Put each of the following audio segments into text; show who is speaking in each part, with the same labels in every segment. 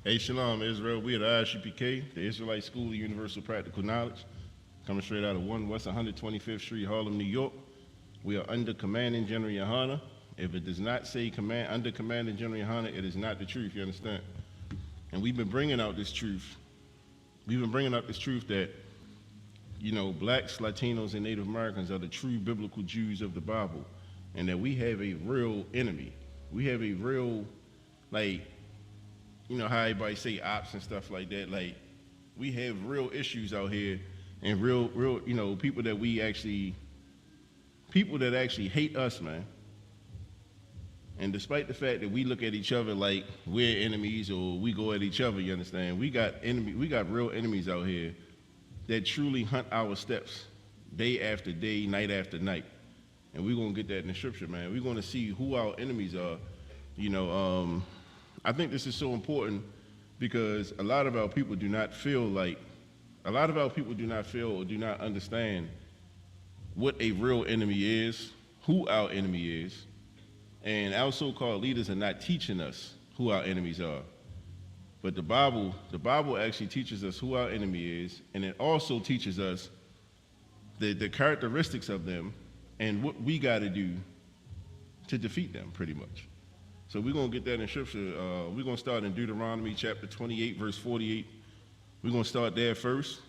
Speaker 1: Hey, Shalom, Israel. We at the ISUPK, the Israelite School of Universal Practical Knowledge, coming straight out of 1 West 125th Street, Harlem, New York. We are under Commanding General Yohana. If it does not say under Commanding General Yohana, it is not the truth, you understand? And we've been bringing out this truth. We've been bringing out this truth that, blacks, Latinos, and Native Americans are the true biblical Jews of the Bible, and that we have a real enemy. We have a real, how everybody say ops and stuff like that. Like, we have real issues out here, and real, people that actually hate us, man. And despite the fact that we look at each other like we're enemies or we go at each other, you understand? We got real enemies out here that truly hunt our steps day after day, night after night. And we're gonna get that in the scripture, man. We're gonna see who our enemies are. I think this is so important because a lot of our people do not feel or do not understand what a real enemy is, who our enemy is, and our so-called leaders are not teaching us who our enemies are. But the Bible actually teaches us who our enemy is, and it also teaches us the characteristics of them and what we got to do to defeat them, pretty much. So we're going to get that in Scripture. We're going to start in Deuteronomy chapter 28, verse 48. We're going to start there first.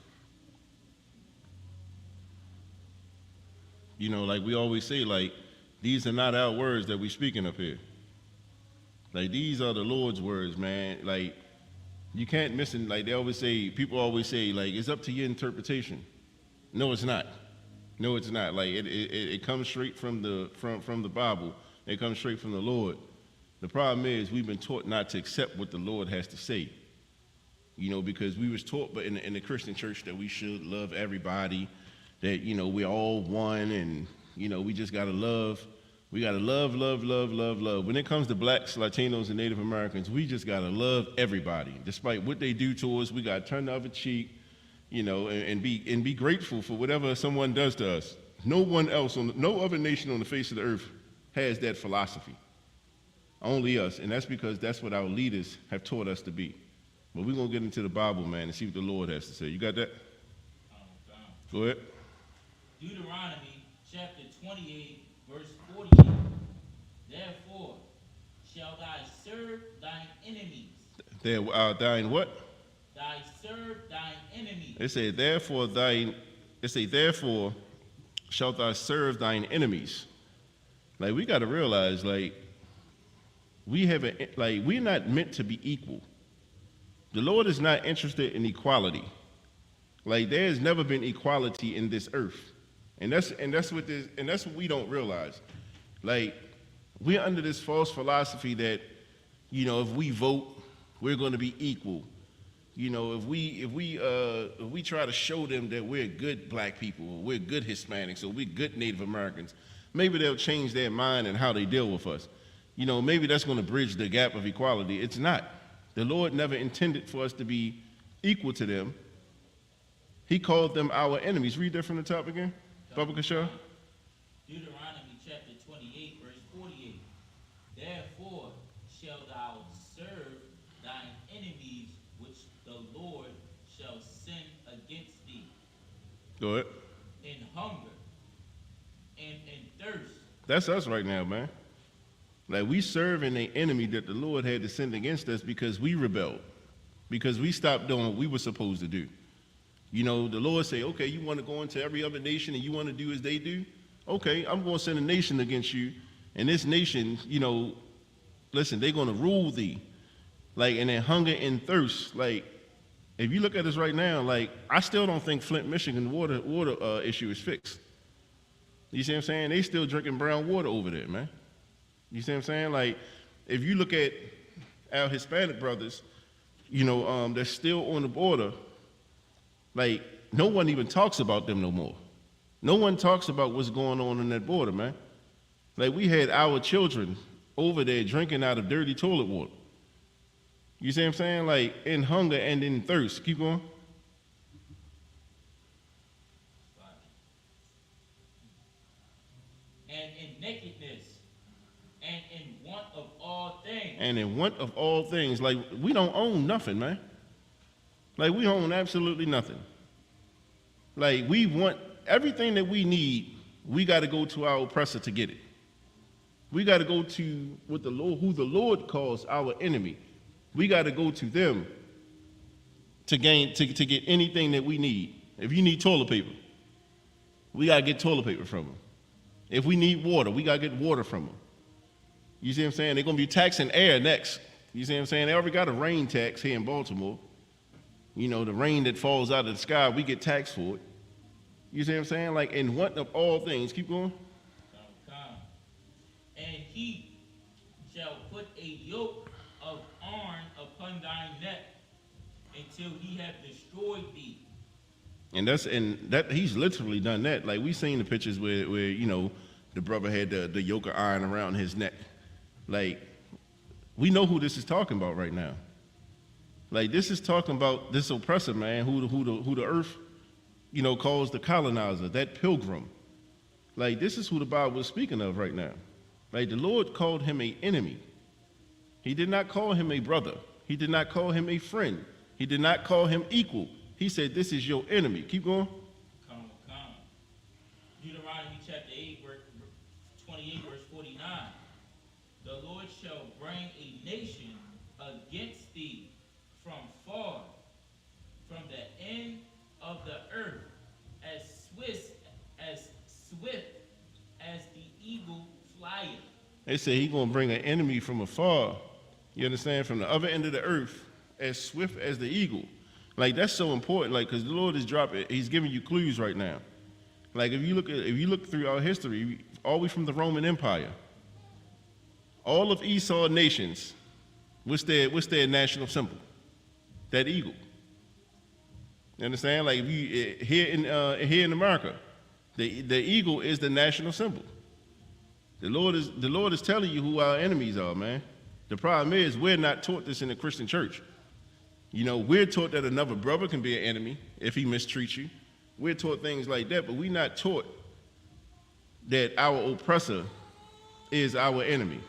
Speaker 1: Like we always say, these are not our words that we're speaking up here. These are the Lord's words, man. You can't miss it. People always say, it's up to your interpretation. No, it's not. No, it's not. It comes straight from the Bible. It comes straight from the Lord. The problem is we've been taught not to accept what the Lord has to say. Because we was taught in the Christian church that we should love everybody, that, we're all one, and, we just got to love. We got to love, love, love, love, love. When it comes to blacks, Latinos, and Native Americans, we just got to love everybody. Despite what they do to us, we got to turn the other cheek, and be grateful for whatever someone does to us. No other nation on the face of the earth has that philosophy. Only us, and that's because that's what our leaders have taught us to be. But we're going to get into the Bible, man, and see what the Lord has to say. You got that? Go ahead.
Speaker 2: Deuteronomy chapter 28, verse 48. Therefore shall thou serve thine enemies.
Speaker 1: Thine what?
Speaker 2: Thy serve thine enemies.
Speaker 1: Therefore shalt thou serve thine enemies. We got to realize, we're not meant to be equal. The Lord is not interested in equality. There has never been equality in this earth. And that's what we don't realize. We're under this false philosophy that, if we vote, we're going to be equal. If we try to show them that we're good black people, or we're good Hispanics, or we're good Native Americans, maybe they'll change their mind and how they deal with us. Maybe that's going to bridge the gap of equality. It's not. The Lord never intended for us to be equal to them. He called them our enemies. Read that from the top again. Baba Kashar.
Speaker 2: Deuteronomy chapter 28, verse 48. Therefore shalt thou serve thine enemies, which the Lord shall send against thee.
Speaker 1: Go ahead.
Speaker 2: In hunger and in thirst.
Speaker 1: That's us right now, man. We serving an enemy that the Lord had to send against us because we rebelled, because we stopped doing what we were supposed to do. The Lord say, okay, you want to go into every other nation and you want to do as they do? Okay, I'm going to send a nation against you, and this nation, listen, they're going to rule thee, and in hunger and thirst. If you look at us right now, I still don't think Flint, Michigan water issue is fixed. You see what I'm saying? They still drinking brown water over there, man. You see what I'm saying? If you look at our Hispanic brothers, they're still on the border. No one even talks about them no more. No one talks about what's going on that border, man. We had our children over there drinking out of dirty toilet water. You see what I'm saying? In hunger and in thirst. Keep going.
Speaker 2: And in nakedness, and in want of all all things.
Speaker 1: And in want of all things. Like, we don't own nothing, man. Like, we own absolutely nothing. Like, we want everything that we need, we got to go to our oppressor to get it. We got to go to what the Lord, who the Lord calls our enemy. We got to go to them to get anything that we need. If you need toilet paper, we got to get toilet paper from them. If we need water, we got to get water from them. You see what I'm saying? They're going to be taxing air next. You see what I'm saying? They already got a rain tax here in Baltimore. You know, the rain that falls out of the sky, we get taxed for it. You see what I'm saying? Like, in want of all things. Keep going.
Speaker 2: And he shall put a yoke of iron upon thine neck until he have destroyed thee.
Speaker 1: And that he's literally done that. Like, we seen the pictures where you know, the brother had the yoke of iron around his neck. Like, we know who this is talking about right now. Like, this is talking about this oppressor, man, who the earth, you know, calls the colonizer, that pilgrim. Like, this is who the Bible is speaking of right now. Like, the Lord called him an enemy. He did not call him a brother. He did not call him a friend. He did not call him equal. He said, this is your enemy. Keep going.
Speaker 2: Come. Deuteronomy chapter 8, verse 28, verse 49. The Lord shall bring a nation against thee from far, from the end of the earth, as swift as the eagle flyeth.
Speaker 1: They say he's going to bring an enemy from afar, you understand, from the other end of the earth, as swift as the eagle. Like, that's so important, like, because the Lord is dropping, he's giving you clues right now. Like, if you look through our history, all the way from the Roman Empire, all of Esau nations, what's their national symbol? That eagle. You understand? Like, if you here in America, the eagle is the national symbol. The Lord is telling you who our enemies are, man. The problem is we're not taught this in the Christian church. You know, we're taught that another brother can be an enemy if he mistreats you. We're taught things like that, but we're not taught that our oppressor is our enemy.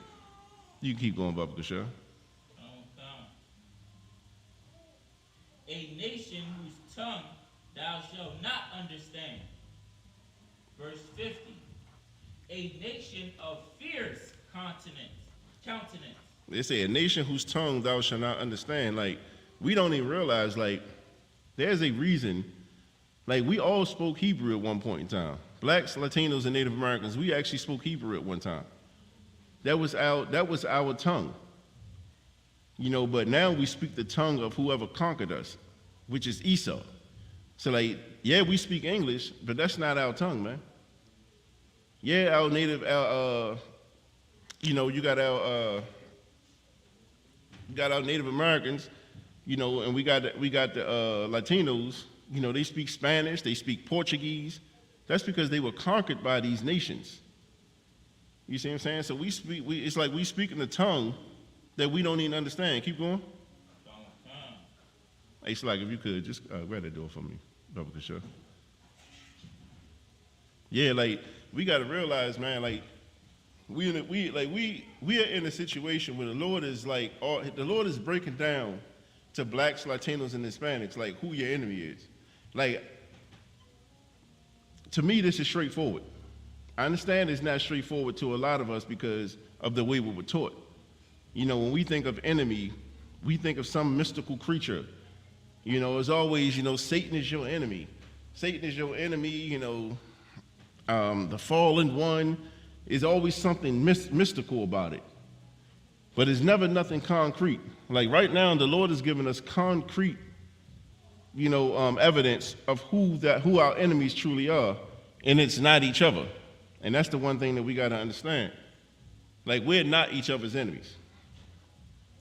Speaker 1: You can keep going, Baba Kushar.
Speaker 2: A nation whose tongue thou shalt not understand. Verse 50. A nation of fierce countenance.
Speaker 1: They say a nation whose tongue thou shalt not understand. Like, we don't even realize, like, there's a reason. Like, we all spoke Hebrew at one point in time. Blacks, Latinos, and Native Americans, we actually spoke Hebrew at one time. That was our tongue. You know, but now we speak the tongue of whoever conquered us, which is Esau. So, like, yeah, we speak English, but that's not our tongue, man. Yeah, our native, you know, you got our Native Americans, you know, and we got the Latinos, you know, they speak Spanish, they speak Portuguese. That's because they were conquered by these nations. You see what I'm saying? So it's like we speak in the tongue that we don't even understand. Keep going. Hey, Slack, if you could, just grab that door for me, Brother Kushar. Yeah, like, we got to realize, man, like, we are in a situation where the Lord is like, the Lord is breaking down to blacks, Latinos, and Hispanics, like, who your enemy is. Like, to me, this is straightforward. I understand it's not straightforward to a lot of us because of the way we were taught. You know, when we think of enemy, we think of some mystical creature. You know, it's always, you know, Satan is your enemy. Satan is your enemy, you know, the fallen one. Is always something mystical about it. But it's never nothing concrete. Like right now, the Lord has given us concrete, you know, evidence of who our enemies truly are, and it's not each other. And that's the one thing that we got to understand. Like, we're not each other's enemies.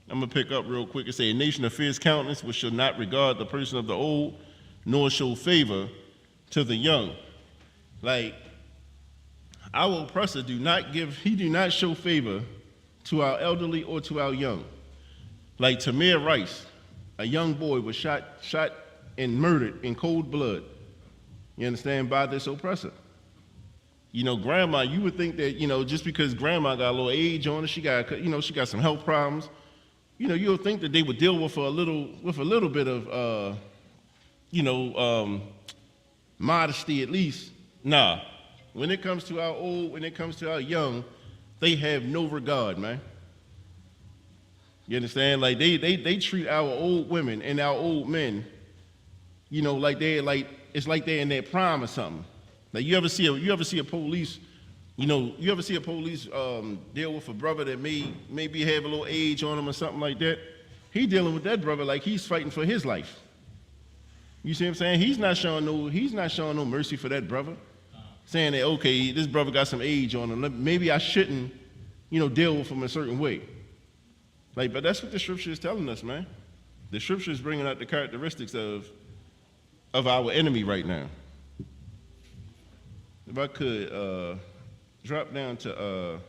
Speaker 1: I'm going to pick up real quick and say, a nation of fierce countenance which shall not regard the person of the old, nor show favor to the young. Like, our oppressor do not show favor to our elderly or to our young. Like Tamir Rice, a young boy was shot and murdered in cold blood, you understand, by this oppressor. You know, grandma, you would think that, you know, just because grandma got a little age on her, she got, you know, she got some health problems, you know, you'll think that they would deal with a little bit of, you know, modesty at least. Nah. When it comes to our old, when it comes to our young, they have no regard, man. You understand? Like they treat our old women and our old men, you know, like it's like they're in their prime or something. Like you ever see a police, you know, you ever see a police deal with a brother that maybe have a little age on him or something like that? He dealing with that brother like he's fighting for his life. You see what I'm saying? He's not showing no mercy for that brother. Saying that, okay, this brother got some age on him. Maybe I shouldn't, you know, deal with him a certain way. Like, but that's what the scripture is telling us, man. The scripture is bringing out the characteristics of our enemy right now. If I could drop down to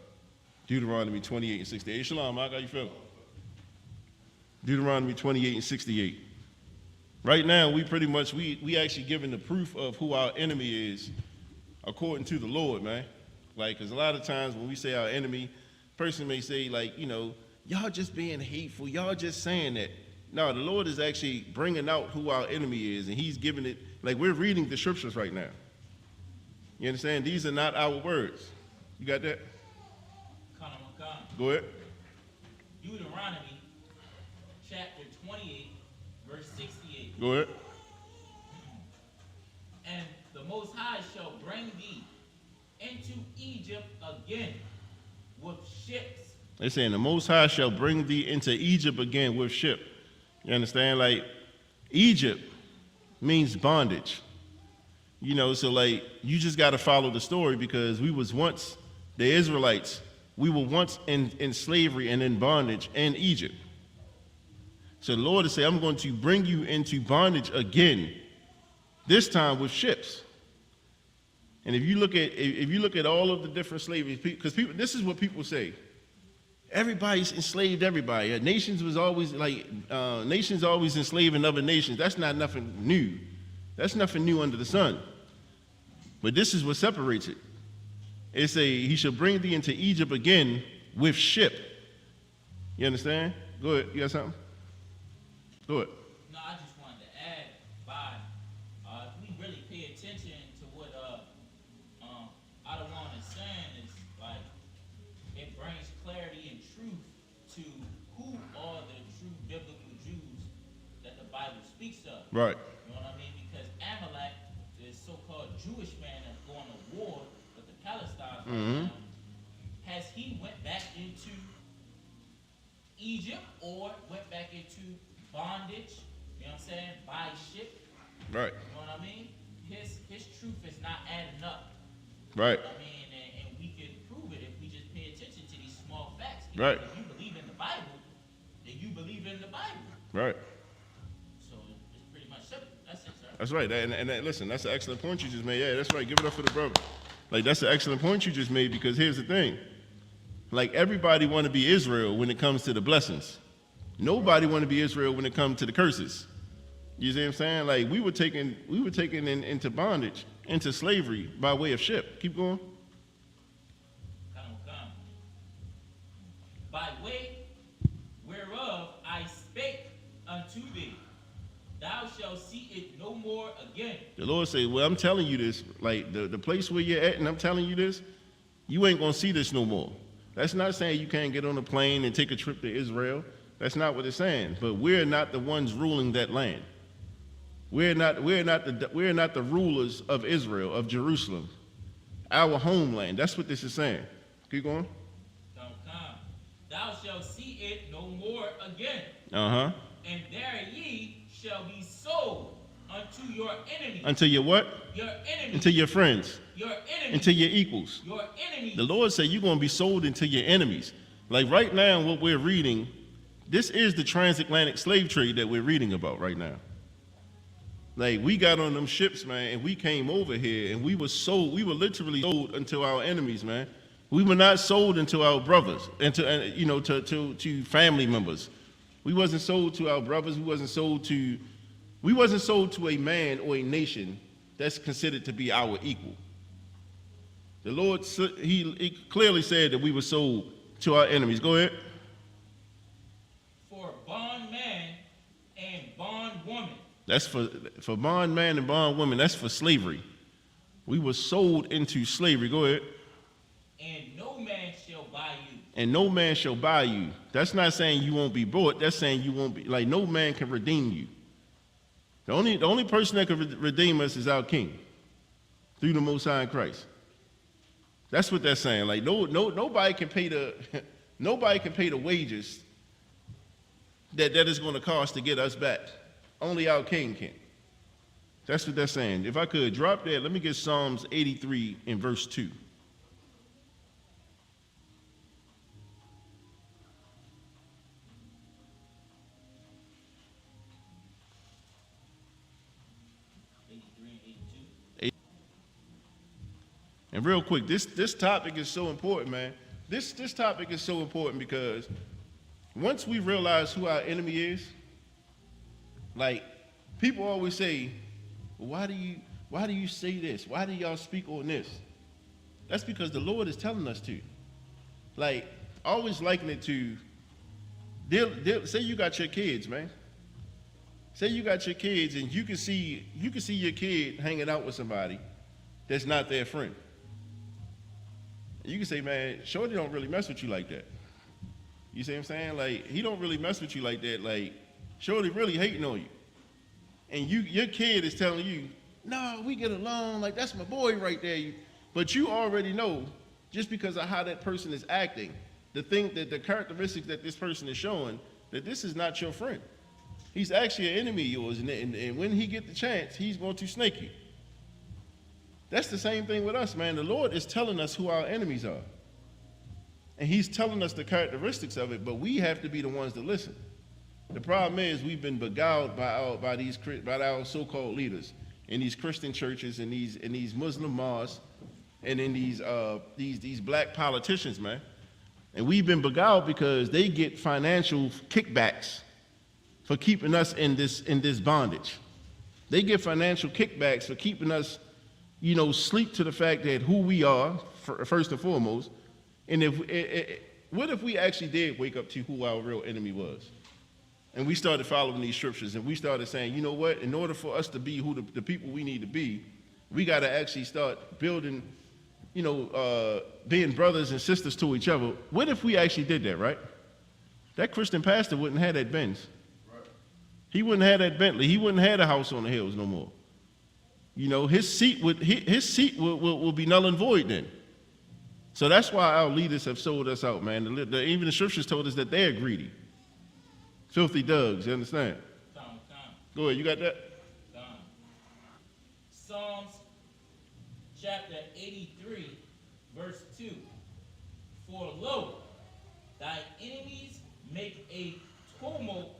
Speaker 1: Deuteronomy 28 and 68. Shalom, Mark, how you feel? Deuteronomy 28 and 68. Right now, we pretty much, we actually giving the proof of who our enemy is according to the Lord, man. Like, because a lot of times when we say our enemy, person may say, like, you know, y'all just being hateful, y'all just saying that. No, the Lord is actually bringing out who our enemy is, and he's giving it, like we're reading the scriptures right now. You understand? These are not our words. You got that? Go ahead.
Speaker 2: Deuteronomy chapter 28, verse 68.
Speaker 1: Go ahead.
Speaker 2: And the Most High shall bring thee into Egypt again with ships.
Speaker 1: They're saying the Most High shall bring thee into Egypt again with ship. You understand? Like, Egypt means bondage. You know, so like, you just got to follow the story because we was once, the Israelites, we were once in slavery and in bondage in Egypt. So the Lord is saying, I'm going to bring you into bondage again, this time with ships. And if you look at all of the different slaveries, because people, this is what people say. Everybody's enslaved everybody. Nations was always like, nations always enslaving other nations. That's not nothing new. That's nothing new under the sun. But this is what separates it. It's he shall bring thee into Egypt again with ship. You understand? Go ahead. You got something? Go ahead.
Speaker 2: No, I just wanted to add, if we really pay attention to what Adawan is saying, is like it brings clarity and truth to who are the true biblical Jews that the Bible speaks of.
Speaker 1: Right.
Speaker 2: You know what I mean? Because Amalek, the so-called Jewish man that's going to war with the Palestinians, has he went back into Egypt or went back into bondage, you know what I'm saying, by ship?
Speaker 1: Right.
Speaker 2: You know what I mean? His truth is not adding up.
Speaker 1: Right.
Speaker 2: You know what I mean? And we can prove it if we just pay attention to these small facts.
Speaker 1: Right.
Speaker 2: If you believe in the Bible, then you believe in the Bible.
Speaker 1: Right.
Speaker 2: So it's pretty much simple. That's it, sir.
Speaker 1: That's right. And listen, that's an excellent point you just made. Yeah, that's right. Give it up for the brother. Like, that's an excellent point you just made because here's the thing. Like, everybody want to be Israel when it comes to the blessings. Nobody want to be Israel when it comes to the curses. You see what I'm saying? Like, we were taken into bondage, into slavery by way of ship. Keep going.
Speaker 2: Come. By way whereof I spake unto thee, thou shalt see it no more again.
Speaker 1: The Lord said, well, I'm telling you this, like the place where you're at, and I'm telling you this, you ain't going to see this no more. That's not saying you can't get on a plane and take a trip to Israel. That's not what it's saying. But we're not the ones ruling that land. We're not the rulers of Israel, of Jerusalem, our homeland. That's what this is saying. Keep going.
Speaker 2: Come. Thou shalt see it no more again.
Speaker 1: Uh-huh.
Speaker 2: And there ye shall be sold unto your enemies.
Speaker 1: Unto your what?
Speaker 2: Your enemies.
Speaker 1: Unto your friends.
Speaker 2: Your enemies.
Speaker 1: Unto your equals.
Speaker 2: Your enemies.
Speaker 1: The Lord said you're going to be sold into your enemies. Like right now, what we're reading, this is the transatlantic slave trade that we're reading about right now. Like, we got on them ships, man, and we came over here, and we were literally sold unto our enemies, man. We were not sold into our brothers, and to family members. We wasn't sold to our brothers. We wasn't sold to a man or a nation that's considered to be our equal. The Lord, he clearly said that we were sold to our enemies. Go ahead.
Speaker 2: For bondman and bondwoman.
Speaker 1: That's for bondman and bondwoman. That's for slavery. We were sold into slavery. Go ahead.
Speaker 2: And no man shall buy you.
Speaker 1: And no man shall buy you. That's not saying you won't be bought. That's saying you won't be, like, no man can redeem you. The only person that can redeem us is our King through the Most High in Christ. That's what that's saying. Like, nobody can pay the nobody can pay the wages that is going to cost to get us back. Only our King can. That's what that's saying. If I could drop that, let me get Psalms 83 in verse 2. And real quick, this topic is so important, man. This topic is so important because once we realize who our enemy is, like, people always say, well, why do you say this? Why do y'all speak on this? That's because the Lord is telling us to. Like, I always liken it to, say you got your kids, man. Say you got your kids and you can see your kid hanging out with somebody that's not their friend. You can say, man, Shorty don't really mess with you like that. You see what I'm saying? Like, he don't really mess with you like that. Like, Shorty really hating on you. And your kid is telling you, no, we get along, like, that's my boy right there. But you already know, just because of how that person is acting, the characteristics that this person is showing, that this is not your friend. He's actually an enemy of yours, and when he get the chance, he's going to snake you. That's the same thing with us, man. The Lord is telling us who our enemies are. And he's telling us the characteristics of it, but we have to be the ones to listen. The problem is we've been beguiled by our so-called leaders in these Christian churches and these Muslim mosques and in these black politicians, man. And we've been beguiled because they get financial kickbacks for keeping us in this bondage. They get financial kickbacks for keeping us, sleep to the fact that who we are, first and foremost. And what if we actually did wake up to who our real enemy was? And we started following these scriptures and we started saying, you know what, in order for us to be who the people we need to be, we got to actually start building, being brothers and sisters to each other. What if we actually did that, right? That Christian pastor wouldn't have that Benz. Right. He wouldn't have that Bentley. He wouldn't have a house on the hills no more. His seat will be null and void then. So that's why our leaders have sold us out, man. Even the scriptures told us that they're greedy. Filthy dogs, you understand?
Speaker 2: Tom.
Speaker 1: Go ahead, you got that?
Speaker 2: Tom. Psalms chapter 83, verse 2. For lo, thy enemies make a tumult,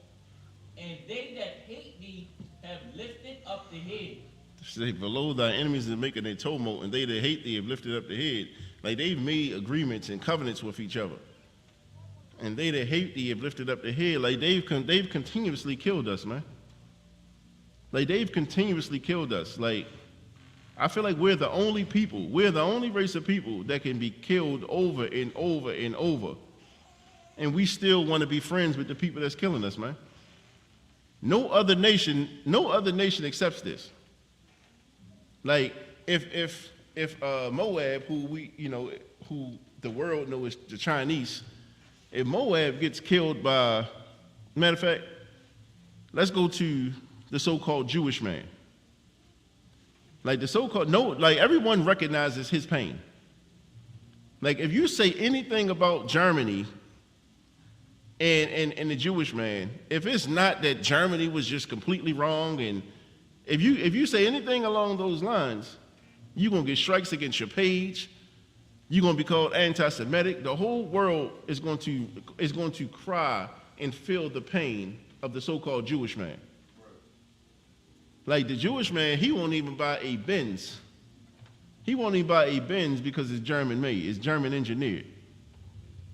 Speaker 2: and they that hate thee have lifted up the head.
Speaker 1: Say, below thy enemies are making a tumult, and they that hate thee have lifted up the head. Like, they've made agreements and covenants with each other. And they that hate thee have lifted up the head. Like, they've continuously killed us, man. Like, they've continuously killed us. Like, I feel like we're the only race of people that can be killed over and over and over. And we still want to be friends with the people that's killing us, man. No other nation accepts this. Like, if Moab, who the world knows the Chinese, if Moab gets killed by, matter of fact, let's go to the so-called Jewish man. Like everyone recognizes his pain. Like, if you say anything about Germany and the Jewish man, if it's not that Germany was just completely wrong, and if you say anything along those lines, you're gonna get strikes against your page. You're going to be called anti-Semitic. The whole world is going to cry and feel the pain of the so-called Jewish man. Right. Like, the Jewish man, he won't even buy a Benz. He won't even buy a Benz because it's German made. It's German engineered.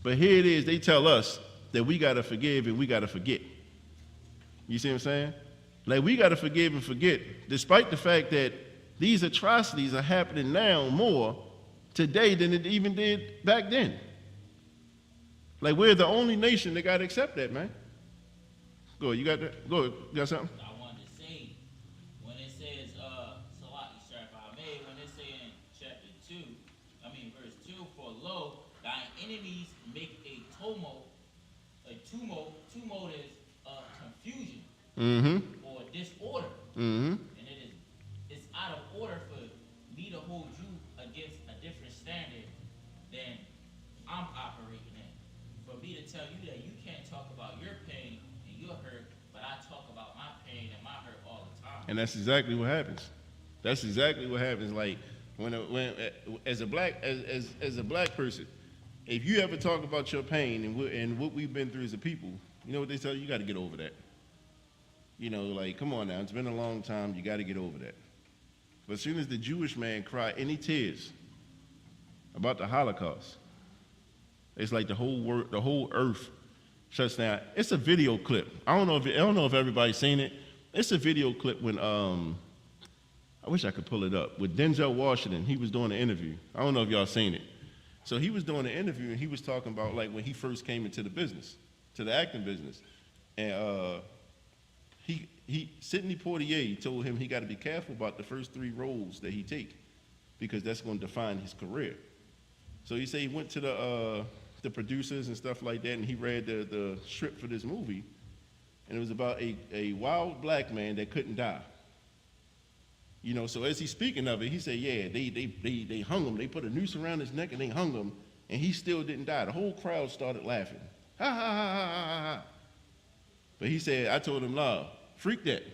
Speaker 1: But here it is. They tell us that we got to forgive and we got to forget. You see what I'm saying? Like, we got to forgive and forget, despite the fact that these atrocities are happening now more today than it even did back then. Like, we're the only nation that got to accept that, man. Go ahead, you got that? Go ahead, you got something?
Speaker 2: I wanted to say, when it says, Salaki Sharif when it say in chapter 2, verse 2, for lo, thy enemies make a tumult is confusion or disorder. And it's out of order for me to hold you against a different standard than I'm operating in. For me to tell you that you can't talk about your pain and your hurt, but I talk about my pain and my hurt all the time.
Speaker 1: And that's exactly what happens. That's exactly what happens. Like, when as a black person, if you ever talk about your pain and what we've been through as a people, you know what they tell you? You got to get over that. You know, like, come on now, it's been a long time, you got to get over that. But as soon as the Jewish man cried any tears about the Holocaust, it's like the whole earth shuts down. It's a video clip. I don't know if everybody's seen it. It's a video clip when I wish I could pull it up, with Denzel Washington. He was doing an interview. I don't know if y'all seen it. So he was doing an interview and he was talking about like when he first came into the business, to the acting business, and Sidney Poitier told him he got to be careful about the first 3 roles that he take, because that's going to define his career. So he said he went to the producers and stuff like that, and he read the script for this movie, and it was about a wild black man that couldn't die. You know, so as he's speaking of it, he said, yeah, they hung him. They put a noose around his neck and they hung him, and he still didn't die. The whole crowd started laughing. Ha, ha, ha, ha, ha, ha. But he said, I told him, nah, freak that.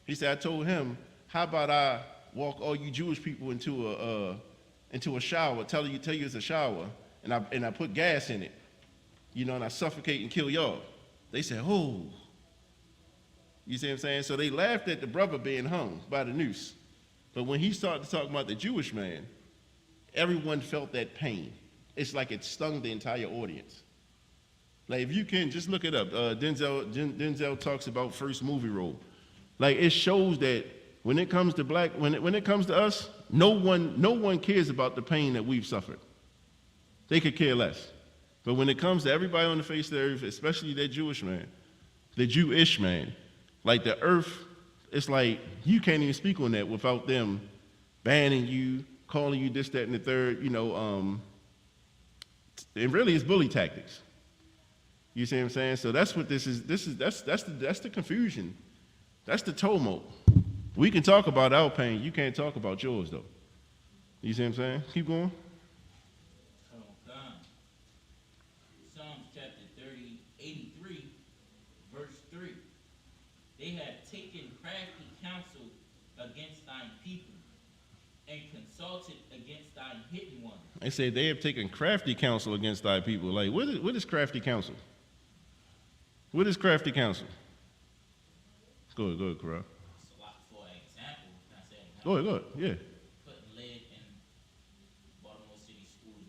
Speaker 1: He said, I told him, how about I walk all you Jewish people into a shower, tell you it's a shower, and I put gas in it, you know, and I suffocate and kill y'all. They said, oh. You see what I'm saying? So they laughed at the brother being hung by the noose. But when he started talking about the Jewish man, everyone felt that pain. It's like it stung the entire audience. Like, if you can, just look it up. Denzel talks about first movie role. Like, it shows that when it comes to when it comes to us, no one cares about the pain that we've suffered. They could care less. But when it comes to everybody on the face of the earth, especially that Jewish man, the Jewish man, like the earth, it's like you can't even speak on that without them banning you, calling you this, that, and the third, you know, and really it's bully tactics. You see what I'm saying? So that's what that's the confusion. That's the tumult. We can talk about our pain, you can't talk about yours though. You see what I'm saying? Keep going.
Speaker 2: Psalms chapter 83, verse 3. They have taken crafty counsel against thine people, and consulted against thine hidden ones.
Speaker 1: They say they have taken crafty counsel against thy people. Like, what is crafty counsel? What is crafty counsel? Go ahead, Corral.
Speaker 2: It's a lot for example. Can I say example?
Speaker 1: Go ahead, yeah.
Speaker 2: Putting lead in Baltimore City schools'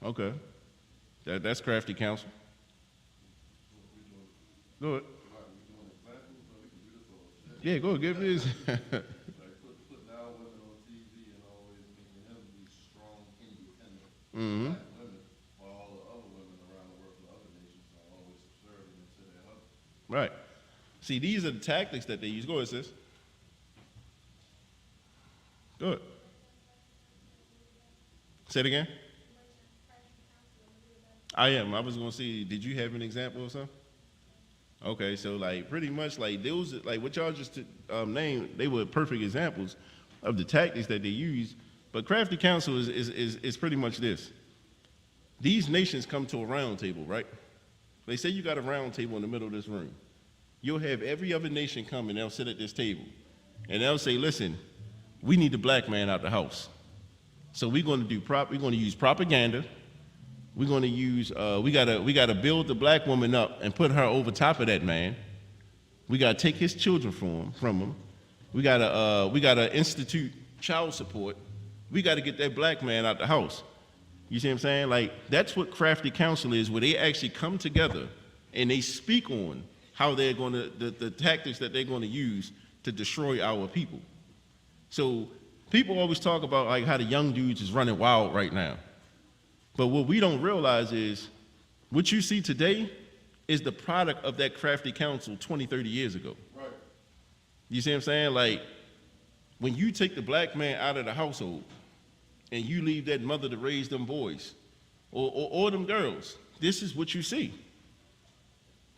Speaker 2: water.
Speaker 1: Okay. That's crafty counsel. Go ahead. Yeah, go ahead, give me this.
Speaker 3: Like putting our women on TV and always making them be strong, independent black women, while all the other women around the world from other nations are always subservient to their husbands.
Speaker 1: Right. See, these are the tactics that they use. Go ahead, sis. Go ahead. Say it again. I am. I was going to say, did you have an example or something? Okay, so like pretty much like those, like what y'all just named, they were perfect examples of the tactics that they use. But crafty counsel is pretty much this. These nations come to a round table, right? They say you got a round table in the middle of this room. You'll have every other nation come and they'll sit at this table. And they'll say, listen, we need the black man out the house. So we're going to use propaganda. We're going to use, we gotta build the black woman up and put her over top of that man. We gotta take his children from him. We gotta institute child support. We gotta get that black man out the house. You see what I'm saying? Like, that's what crafty counsel is, where they actually come together and they speak on how they're gonna, the tactics that they're gonna use to destroy our people. So people always talk about like how the young dudes is running wild right now. But what we don't realize is what you see today is the product of that crafty counsel 20, 30 years ago.
Speaker 3: Right.
Speaker 1: You see what I'm saying? Like, when you take the black man out of the household and you leave that mother to raise them boys or them girls, this is what you see.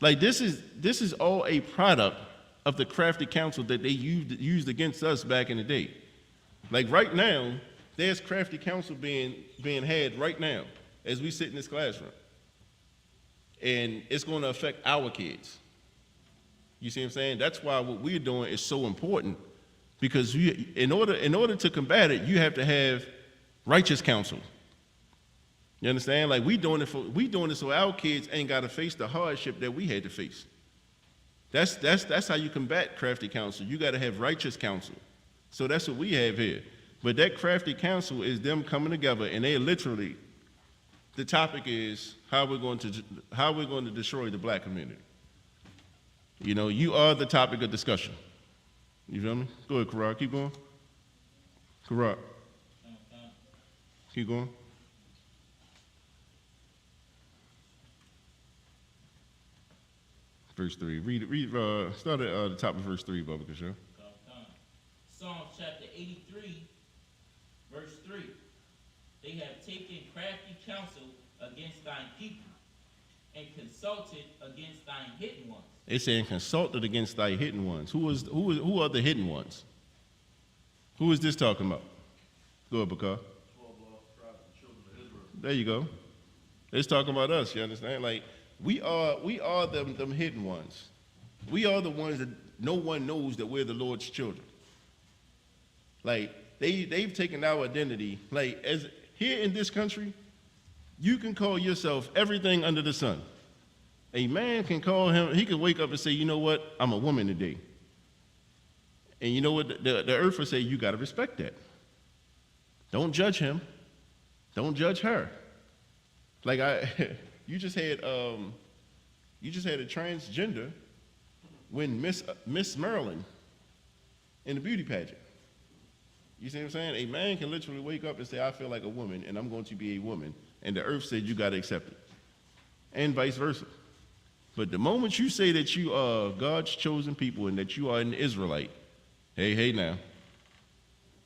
Speaker 1: Like, this is all a product of the crafty counsel that they used against us back in the day. Like, right now, there's crafty counsel being had right now as we sit in this classroom. And it's going to affect our kids. You see what I'm saying? That's why what we're doing is so important, because in order to combat it, you have to have righteous counsel. You understand? Like, we doing it so our kids ain't got to face the hardship that we had to face. That's how you combat crafty counsel. You got to have righteous counsel. So that's what we have here. But that crafty counsel is them coming together, and they literally, the topic is how we're going to destroy the black community. You know, you are the topic of discussion. You feel me? Go ahead, Karak. Keep going. Karak. Keep going. Verse 3. Start at the top of verse 3, Bubba Kishore.
Speaker 2: Psalms chapter 83, verse 3. They have taken crafty counsel against thine people, and consulted against thine hidden ones.
Speaker 1: They saying consulted against thy hidden ones. Who are the hidden ones? Who is this talking about? Go ahead, Bakar.
Speaker 3: 12 lost tribes, the children of Israel.
Speaker 1: There you go. It's talking about us, you understand? Like, we are them hidden ones. We are the ones that no one knows that we're the Lord's children. Like, they've taken our identity. Like, as here in this country, you can call yourself everything under the sun. A man can call him, he can wake up and say, you know what, I'm a woman today. And you know what, the earth will say, you got to respect that. Don't judge him. Don't judge her. Like, you just had a transgender win Miss Maryland in the beauty pageant. You see what I'm saying? A man can literally wake up and say, I feel like a woman, and I'm going to be a woman. And the earth said, you got to accept it. And vice versa. But the moment you say that you are God's chosen people and that you are an Israelite, hey now,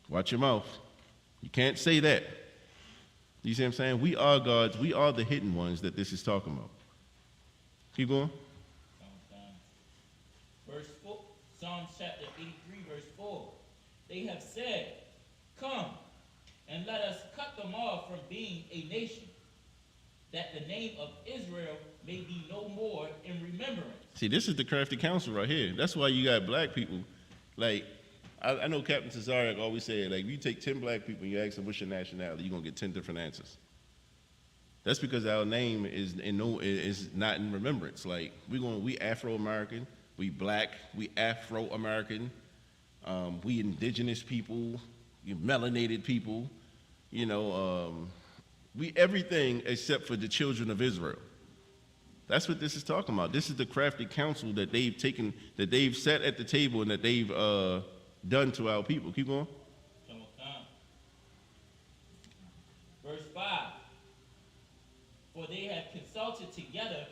Speaker 1: watch your mouth. You can't say that. You see what I'm saying? We are God's, we are the hidden ones that this is talking about. Keep going.
Speaker 2: Verse 4, Psalms chapter 83, verse 4. They have said, come, and let us cut them off from being a nation, that the name of Israel may be no more in remembrance.
Speaker 1: See, this is the crafty counsel right here. That's why you got black people. Like, I know Captain Cesariak always said, like, if you take 10 black people and you ask them what's your nationality, you're going to get 10 different answers. That's because our name is not in remembrance. Like, we Afro-American, we black, we Afro-American, we indigenous people, you melanated people, you know, we everything except for the children of Israel. That's what this is talking about. This is the crafty counsel that they've taken, that they've set at the table and that they've done to our people. Keep going.
Speaker 2: Verse 5. For they have consulted together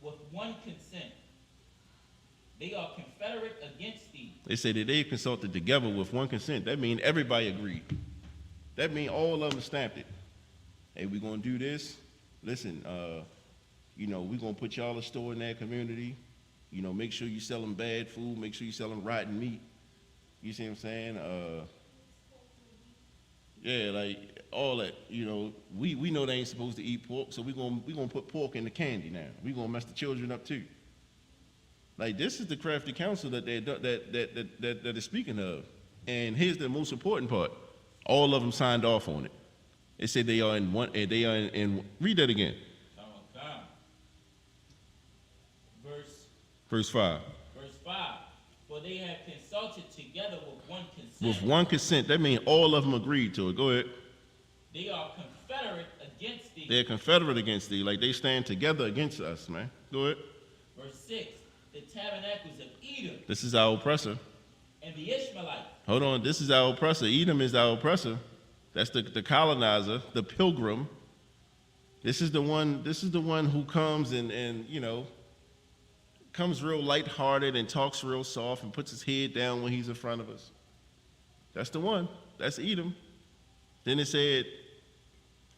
Speaker 2: with one consent. They are confederate against thee.
Speaker 1: They say that they consulted together with one consent. That means everybody agreed. That means all of them stamped it. Hey, we're going to do this. Listen, you know, we're going to put y'all a store in that community. You know, make sure you selling bad food. Make sure you selling rotten meat. You see what I'm saying? Yeah, like all that. You know, we know they ain't supposed to eat pork, so we're gonna put pork in the candy now. We're gonna mess the children up too. Like, this is the crafty counsel that they're speaking of. And here's the most important part: all of them signed off on it. They said they are in one. They are in read that again. Verse 5.
Speaker 2: Verse 5. For they have consulted together with one consent.
Speaker 1: With one consent. That means all of them agreed to it. Go ahead.
Speaker 2: They are confederate against thee.
Speaker 1: They're confederate against thee. Like, they stand together against us, man. Go ahead.
Speaker 2: Verse 6. The tabernacles of Edom.
Speaker 1: This is our oppressor.
Speaker 2: And the Ishmaelites.
Speaker 1: Hold on, this is our oppressor. Edom is our oppressor. That's the colonizer, the pilgrim. This is the one who comes and you know, comes real lighthearted and talks real soft and puts his head down when he's in front of us. That's the one. That's Edom. Then it said,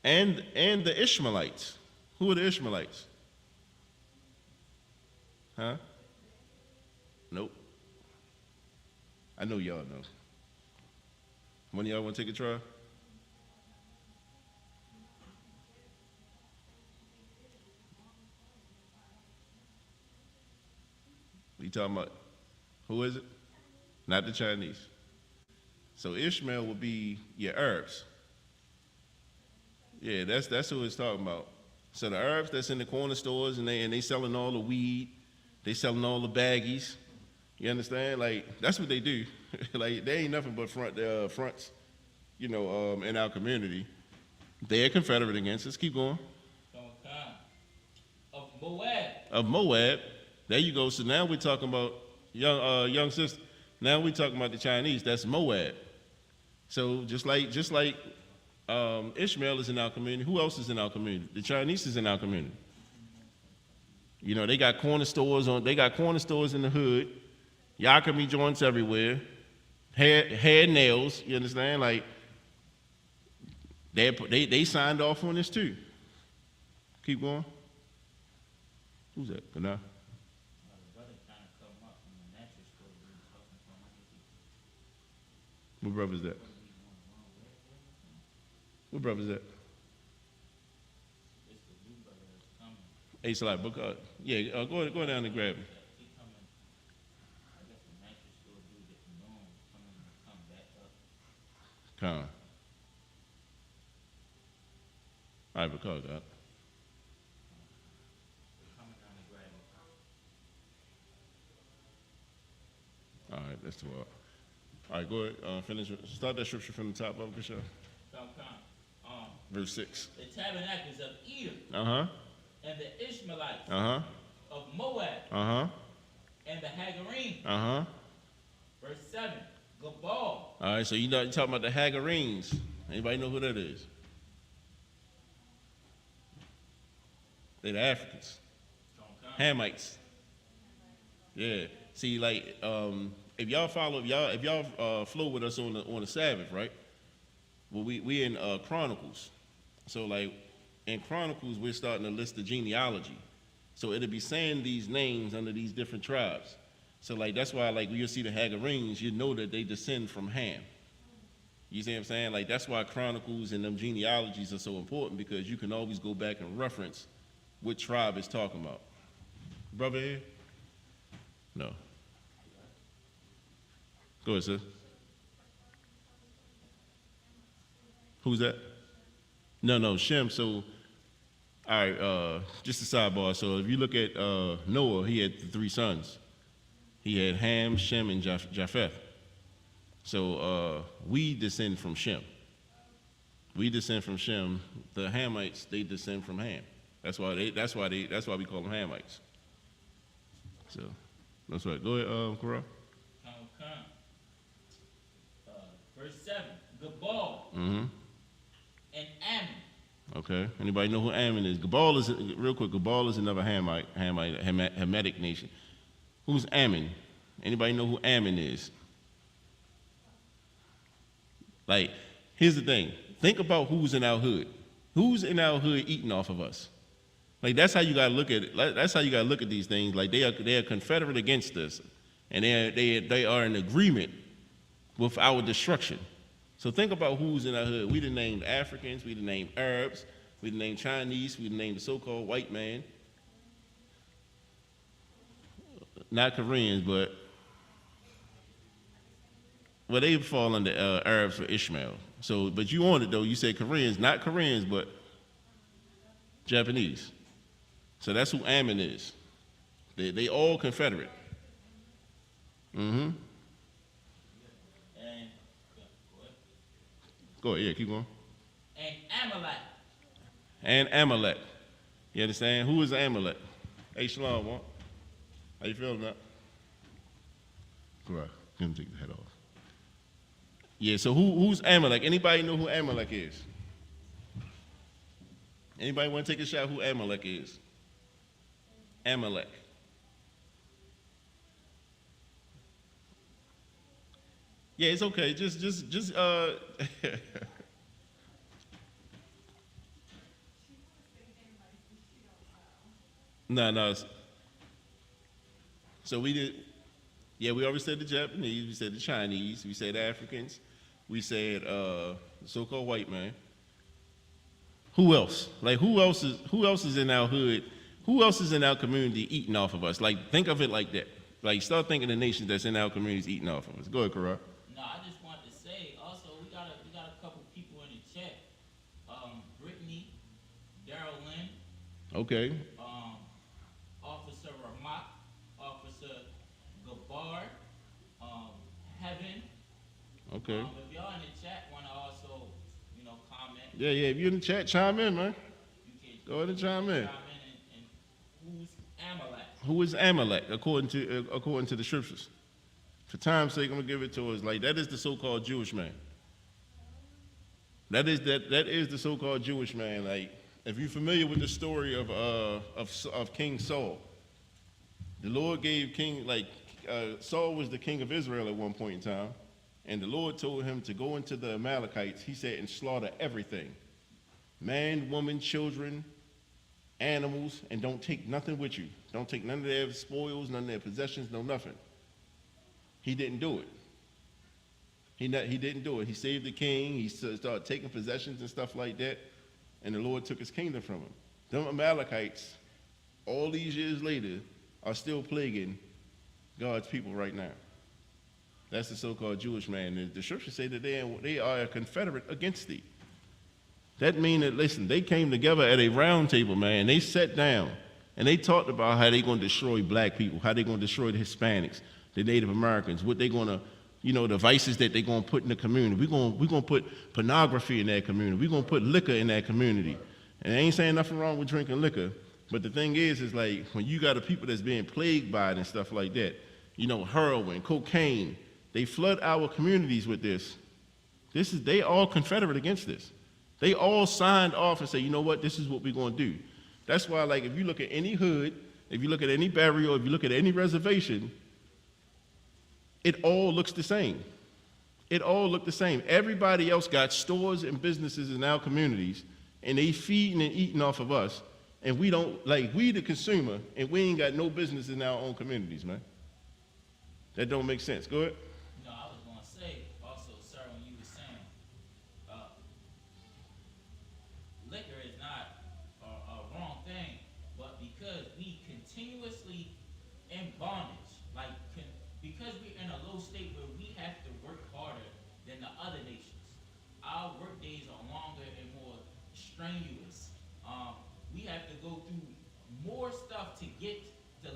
Speaker 1: and the Ishmaelites. Who are the Ishmaelites? Huh? Nope. I know y'all know. One of y'all want to take a try? You talking about, who is it? Not the Chinese. So Ishmael would be your Arabs. Yeah, that's who it's talking about. So the Arabs that's in the corner stores and they selling all the weed, they selling all the baggies. You understand? Like, that's what they do. Like, they ain't nothing but fronts, you know, in our community. They're Confederate against us. Keep going.
Speaker 2: Of Moab.
Speaker 1: Of Moab. There you go. So now we're talking about young sister. Now we're talking about the Chinese. That's Moab. So just like Ishmael is in our community, who else is in our community? The Chinese is in our community. You know, they got corner stores in the hood. Yakami joints everywhere. Hair nails, you understand? Like, they signed off on this too. Keep going. Who's that? Nah. What brother is that? What brother is that? Hey, Salai, book out. Yeah, go down and grab him. Come on. All right, because that. All right, that's too hard. All right, go ahead. Finish. Start that scripture from the top of it, Michelle. Verse 6.
Speaker 2: The tabernacles of Edom.
Speaker 1: Uh-huh.
Speaker 2: And the Ishmaelites.
Speaker 1: Uh-huh.
Speaker 2: Of Moab.
Speaker 1: Uh-huh.
Speaker 2: And the Hagarenes.
Speaker 1: Uh-huh.
Speaker 2: Verse 7. Gabal.
Speaker 1: All right, so you're talking about the Hagarenes. Anybody know who that is? They're the Africans. Hamites. Yeah. See, like, if y'all flow with us on the Sabbath, right? Well, we in Chronicles. So, like, in Chronicles, we're starting to list the genealogy. So it'll be saying these names under these different tribes. So, like, that's why, like, when you see the Hagarenes, you know that they descend from Ham. You see what I'm saying? Like, that's why Chronicles and them genealogies are so important, because you can always go back and reference what tribe it's talking about. Brother here? No. Go ahead, sir. Who's that? No, Shem. So, all right, just a sidebar. So if you look at Noah, he had 3 sons. He had Ham, Shem, and Japheth. So we descend from Shem. We descend from Shem. The Hamites, they descend from Ham. That's why we call them Hamites. So that's right. Go ahead, Corral.
Speaker 2: Verse 7. Gabal.
Speaker 1: Mm-hmm.
Speaker 2: And Ammon.
Speaker 1: Okay. Anybody know who Ammon is? Gabal is, real quick, Gabal is another Hamitic nation. Who's Ammon? Anybody know who Ammon is? Like, here's the thing. Think about who's in our hood. Who's in our hood eating off of us? Like, that's how you gotta look at it. That's how you gotta look at these things. Like, they are Confederate against us, and they are in agreement with our destruction. So think about who's in our hood. We done named Africans, we done named Arabs, we done named Chinese, we done named the so-called white man. Not Koreans, but well, they fall under Arabs for Ishmael. So, but you on it though. You say Koreans, not Koreans, but Japanese. So that's who Ammon is. They all Confederate. Mm-hmm.
Speaker 2: And
Speaker 1: go ahead, yeah, keep going.
Speaker 2: And Amalek.
Speaker 1: And Amalek. You understand? Who is Amalek? Hey, Shalom, what? How you feeling now? Correct. Let him take the head off. Yeah, so who's Amalek? Anybody know who Amalek is? Anybody want to take a shot who Amalek is? Amalek. Yeah, it's okay. Just no. So we did. Yeah, we already said the Japanese. We said the Chinese. We said Africans. We said so-called white man. Who else? Like who else is in our hood? Who else is in our community eating off of us? Like think of it like that. Like start thinking of the nations that's in our communities eating off of us. Go ahead, Karan.
Speaker 2: No, I just wanted to say also we got a couple people in the chat. Brittany, Daryl Lynn,
Speaker 1: Okay.
Speaker 2: Officer Ramat, Officer Gabar, Heaven.
Speaker 1: Okay.
Speaker 2: If y'all in the chat want to also, comment,
Speaker 1: Yeah. If you're in the chat, chime in, man.
Speaker 2: you can
Speaker 1: Go ahead and chime in.
Speaker 2: and who's Amalek?
Speaker 1: Who is Amalek according to the scriptures? For time's sake, I'm gonna give it to us. Like that is the so-called Jewish man. That is the so-called Jewish man. Like if you're familiar with the story of King Saul, the Lord gave Saul was the king of Israel at one point in time, and the Lord told him to go into the Amalekites. He said and slaughter everything, man, woman, children, animals, and don't take nothing with you. Don't take none of their spoils, none of their possessions, no nothing. He didn't do it. He didn't do it. He saved the king. He started taking possessions and stuff like that, and the Lord took his kingdom from him. Them Amalekites, all these years later, are still plaguing God's people right now. That's the so-called Jewish man. The scriptures say that they are a confederate against thee. That means that, listen, they came together at a round table, man. They sat down, and they talked about how they're going to destroy black people, how they're going to destroy the Hispanics, the Native Americans, what they're going to, the vices that they're going to put in the community. We're going to put pornography in that community. We're going to put liquor in that community. And I ain't saying nothing wrong with drinking liquor, but the thing is like when you got a people that's being plagued by it and stuff like that, heroin, cocaine, they flood our communities with this. They all confederate against this. They all signed off and say, you know what, this is what we're going to do. That's why, like, if you look at any hood, if you look at any burial, if you look at any reservation, it all looks the same. It all looked the same. Everybody else got stores and businesses in our communities, and they feeding and eating off of us, and we don't, like, we the consumer, and we ain't got no business in our own communities, man. That don't make sense. Go ahead.
Speaker 2: No, I was going to say also, sir, when you were saying liquor is not a wrong thing, but because we continuously in bondage, because we're in a low state where we have to work harder than the other nations. Our work days are longer and more strenuous. We have to go through more stuff to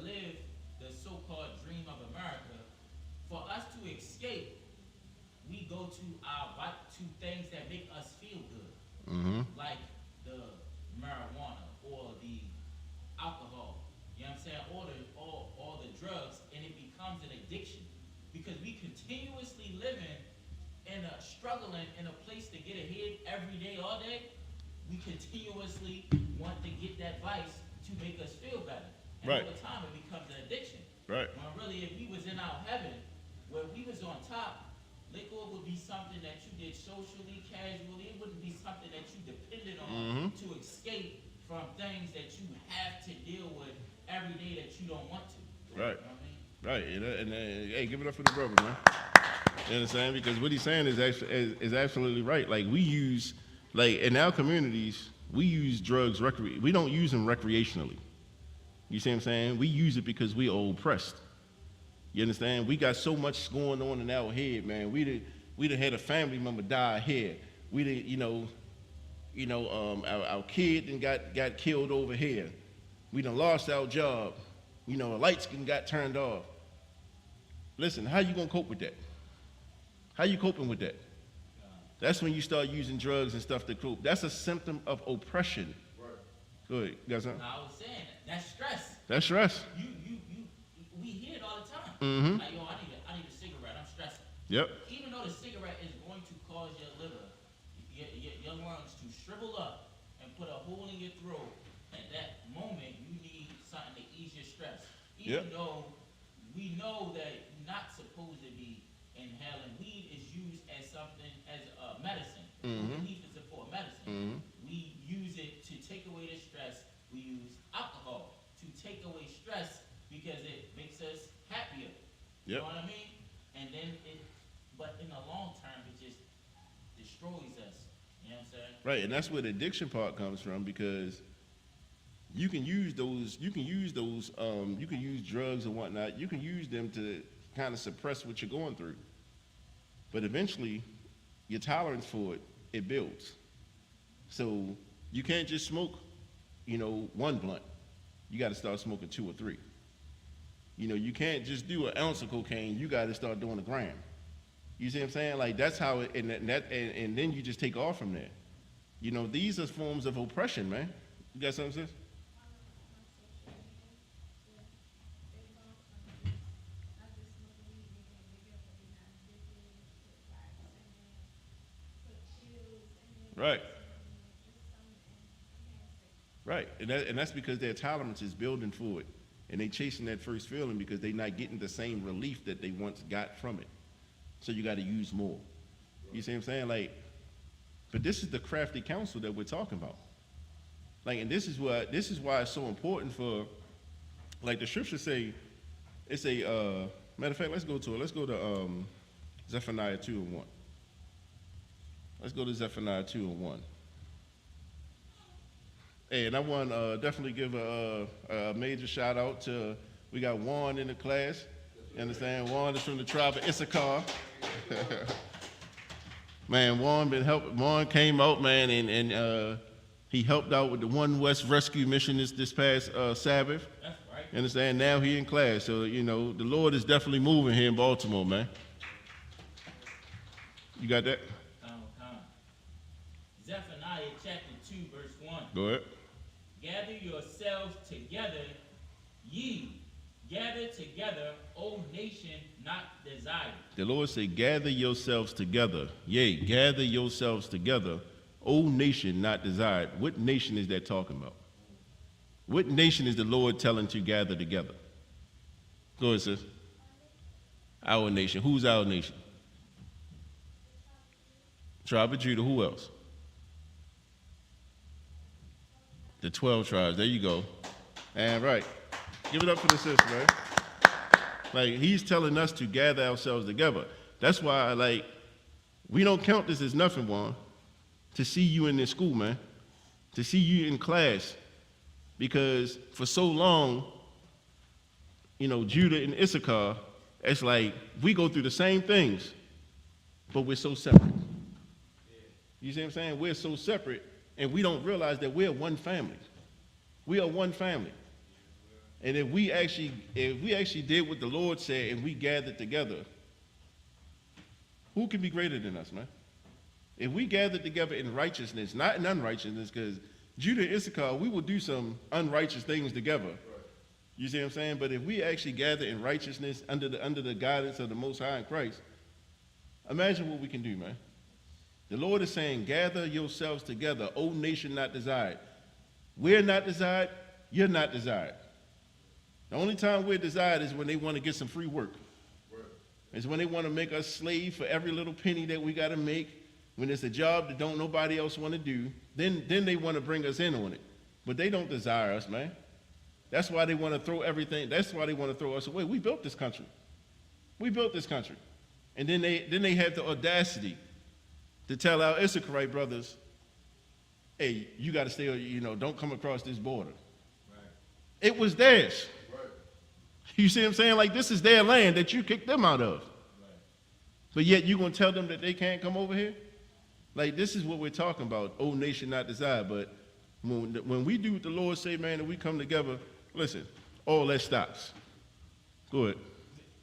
Speaker 2: live the so-called dream of America. For us to escape, we go to things that make us feel good, like the marijuana or the alcohol. You know what I'm saying? All the drugs, and it becomes an addiction because we continuously living struggling in a place to get ahead every day, all day. We continuously want to get that vice to make us feel better, and
Speaker 1: Right.
Speaker 2: over time it becomes an addiction.
Speaker 1: Right.
Speaker 2: When really, if we was in our heaven, where we was on top, liquor would be something that you did socially, casually. It wouldn't be something that you depended on to escape from things that you have to deal with every day that you don't want to.
Speaker 1: Right.
Speaker 2: You know what I mean?
Speaker 1: Right, and hey, give it up for the brother, man. You understand? Because what he's saying is absolutely right. Like we use, like in our communities, we use drugs we don't use them recreationally. You see what I'm saying? We use it because we are oppressed. You understand? We got so much going on in our head, man. We done had a family member die here. We done, our kid done got killed over here. We done lost our job. The lights got turned off. Listen, how you gonna cope with that? How you coping with that? That's when you start using drugs and stuff to cope. That's a symptom of oppression.
Speaker 3: Right.
Speaker 1: Go ahead, you got something?
Speaker 2: Now, I was saying that's stress.
Speaker 1: That's stress.
Speaker 2: We hear it all the time.
Speaker 1: Mhm.
Speaker 2: Like, yo, I need a cigarette. I'm stressing.
Speaker 1: Yep.
Speaker 2: Even though the cigarette is going shrivel up and put a hole in your throat, at that moment you need something to ease your stress. Even
Speaker 1: Yep.
Speaker 2: though we know that you're not supposed to be inhaling, weed is used as something, as a medicine. Relief is for medicine. We use it to take away the stress. We use alcohol to take away stress because it makes us happier. You
Speaker 1: Yep.
Speaker 2: know what I mean? And then but in the long term, it just destroys us. You know what I'm saying?
Speaker 1: Right, and that's where the addiction part comes from, because you can use drugs and whatnot, you can use them to kind of suppress what you're going through. But eventually, your tolerance for it builds. So you can't just smoke, one blunt. You got to start smoking 2 or 3. You can't just do an ounce of cocaine. You got to start doing a gram. You see what I'm saying? Like, that's how it, and then you just take off from there. These are forms of oppression, man. You got something, sis? Right. Right, and that's because their tolerance is building for it, and they chasing that first feeling because they're not getting the same relief that they once got from it. So you got to use more. You see what I'm saying? Like, but this is the crafty counsel that we're talking about. Like, and this is why it's so important for, like the scriptures say, it's a matter of fact. Let's go to it. Let's go to Zephaniah 2:1. Let's go to Zephaniah 2:1. Hey, and I want to definitely give a major shout out to, we got Juan in the class. You understand? Juan is from the tribe of Issachar. Man, Juan came out, man, and he helped out with the One West Rescue Mission this past Sabbath.
Speaker 2: That's right.
Speaker 1: You understand? Now he in class. So, the Lord is definitely moving here in Baltimore, man. You got that?
Speaker 2: Zephaniah chapter 2, verse 1.
Speaker 1: Go ahead.
Speaker 2: Gather yourselves together, ye. Gather together, O nation not desired.
Speaker 1: The Lord said, gather yourselves together. Yea, gather yourselves together, O nation not desired. What nation is that talking about? What nation is the Lord telling to gather together? Go ahead, sis. Our nation. Who's our nation? Tribe of Judah. Who else? The 12 tribes. There you go. And right. Give it up for the sister, man. Like, he's telling us to gather ourselves together. That's why, like, we don't count this as nothing, Juan, to see you in this school, man, to see you in class. Because for so long, Judah and Issachar, it's like we go through the same things, but we're so separate. You see what I'm saying? We're so separate, and we don't realize that we're one family. We are one family. And if we actually did what the Lord said and we gathered together, who can be greater than us, man? If we gathered together in righteousness, not in unrighteousness, because Judah and Issachar, we will do some unrighteous things together. Right. You see what I'm saying? But if we actually gather in righteousness under the guidance of the Most High in Christ, imagine what we can do, man. The Lord is saying, gather yourselves together, O nation not desired. We're not desired, you're not desired. The only time we're desired is when they want to get some free work. It's when they want to make us slave for every little penny that we got to make. When it's a job that don't nobody else want to do, then they want to bring us in on it. But they don't desire us, man. That's why they want to throw everything. That's why they want to throw us away. We built this country. We built this country. And then they have the audacity to tell our Issacharite brothers, hey, you got to stay, don't come across this border. Right. It was theirs. Right. You see what I'm saying? Like, this is their land that you kicked them out of. Right. But yet you're going to tell them that they can't come over here? Like, this is what we're talking about, O nation not desired. But when we do what the Lord say, man, and we come together, listen, all that stops. Go ahead.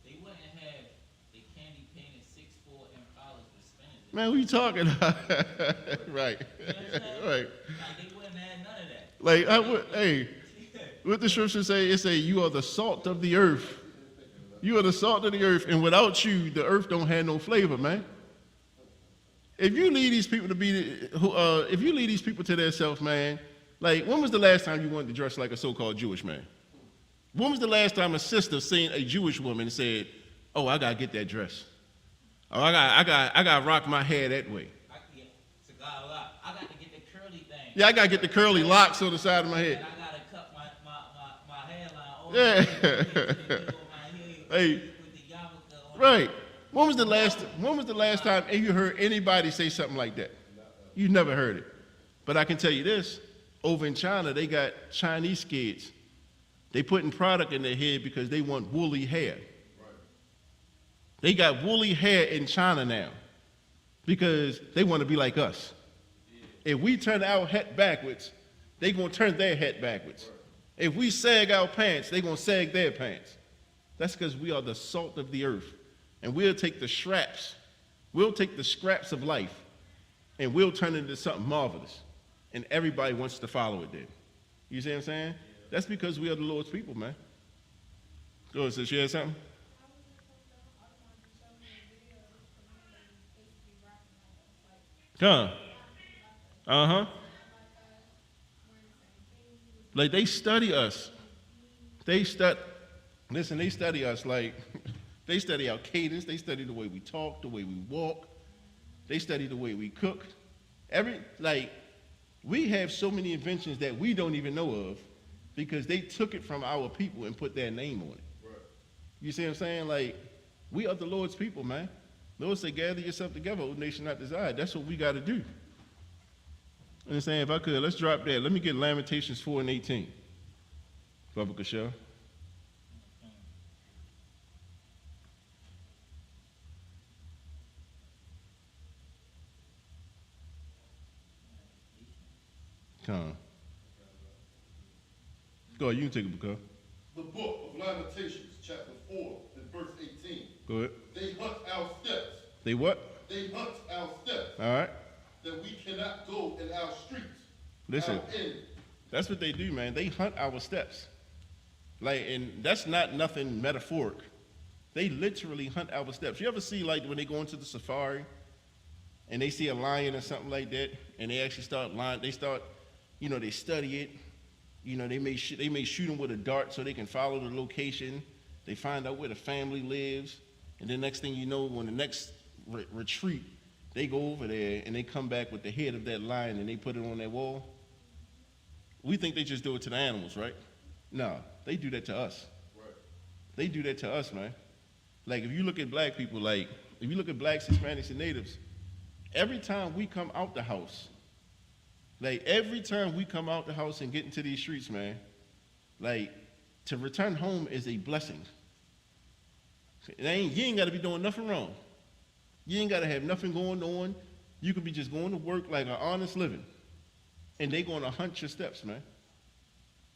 Speaker 2: They wouldn't have the candy painted 6'4" Impalas with spinners.
Speaker 1: Man, who you talking about? Right.
Speaker 2: You know what I'm saying?
Speaker 1: Right.
Speaker 2: Like, they wouldn't have none of that.
Speaker 1: Like, hey, what the scripture say? It say, you are the salt of the earth. You are the salt of the earth, and without you, the earth don't have no flavor, man. if you leave these people to if you leave these people to themselves, man, like when was the last time you wanted to dress like a so-called Jewish man? When was the last time a sister seen a Jewish woman and said, "Oh, I gotta get that dress. Oh, I gotta rock my hair that way.
Speaker 2: I got to get the curly thing.
Speaker 1: Yeah, I gotta get the curly locks on the side of my head."
Speaker 2: And I got to cut my hairline over
Speaker 1: Yeah.
Speaker 2: the middle of my head
Speaker 1: Hey.
Speaker 2: with the yarmulke on.
Speaker 1: Right. When was the last time you heard anybody say something like that? You never heard it. But I can tell you this, over in China, they got Chinese kids. They putting product in their head because they want woolly hair. They got woolly hair in China now because they want to be like us. If we turn our hat backwards, they going to turn their hat backwards. If we sag our pants, they going to sag their pants. That's because we are the salt of the earth. And we'll take the scraps of life, and we'll turn it into something marvelous. And everybody wants to follow it then. You see what I'm saying? That's because we are the Lord's people, man. Go ahead, sis, you had something? Come. Uh-huh. Like they study us. They study us like they study our cadence, they study the way we talk, the way we walk, they study the way we cook. We have so many inventions that we don't even know of because they took it from our people and put their name on it. Right. You see what I'm saying? Like, we are the Lord's people, man. The Lord said, gather yourself together, O nation not desired. That's what we got to do. Understand? If I could, let's drop that. Let me get Lamentations 4:18. Bubba Kashel. Come on. Go ahead, you can take it, because.
Speaker 3: The book of Lamentations, chapter 4, and verse 18.
Speaker 1: Go ahead.
Speaker 3: They hunt our steps.
Speaker 1: They what?
Speaker 3: They hunt our steps.
Speaker 1: All right.
Speaker 3: That we cannot go in our streets.
Speaker 1: Listen,
Speaker 3: Our end.
Speaker 1: that's what they do, man. They hunt our steps. Like, and that's not nothing metaphoric. They literally hunt our steps. You ever see, like, when they go into the safari and they see a lion or something like that, and they actually start lying, they study it. They may shoot them with a dart so they can follow the location. They find out where the family lives, and then next thing you know, when the next retreat, they go over there and they come back with the head of that lion and they put it on their wall. We think they just do it to the animals, right? No, they do that to us.
Speaker 3: Right.
Speaker 1: They do that to us, man. Like, if you look at black people, like, if you look at blacks, Hispanics, and natives, every time we come out the house, and get into these streets, man, like, to return home is a blessing. You ain't got to be doing nothing wrong. You ain't got to have nothing going on. You could be just going to work like an honest living. And they going to hunt your steps, man.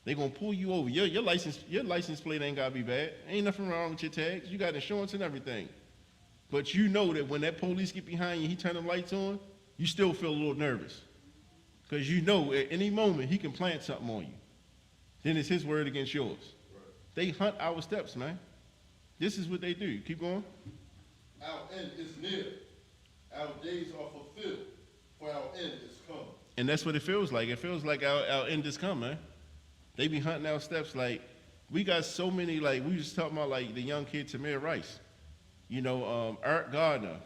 Speaker 1: They going to pull you over. Your license plate ain't got to be bad. Ain't nothing wrong with your tags. You got insurance and everything. But you know that when that police get behind you, he turn the lights on, you still feel a little nervous. Because you know at any moment he can plant something on you. Then it's his word against yours.
Speaker 3: Right.
Speaker 1: They hunt our steps, man. This is what they do. Keep going.
Speaker 3: Our end is near. Our days are fulfilled, for our end is come.
Speaker 1: And that's what it feels like. It feels like our end is come, man. They be hunting our steps. Like, we got so many, like, we just talking about, like, the young kid Tamir Rice. Eric Gardner,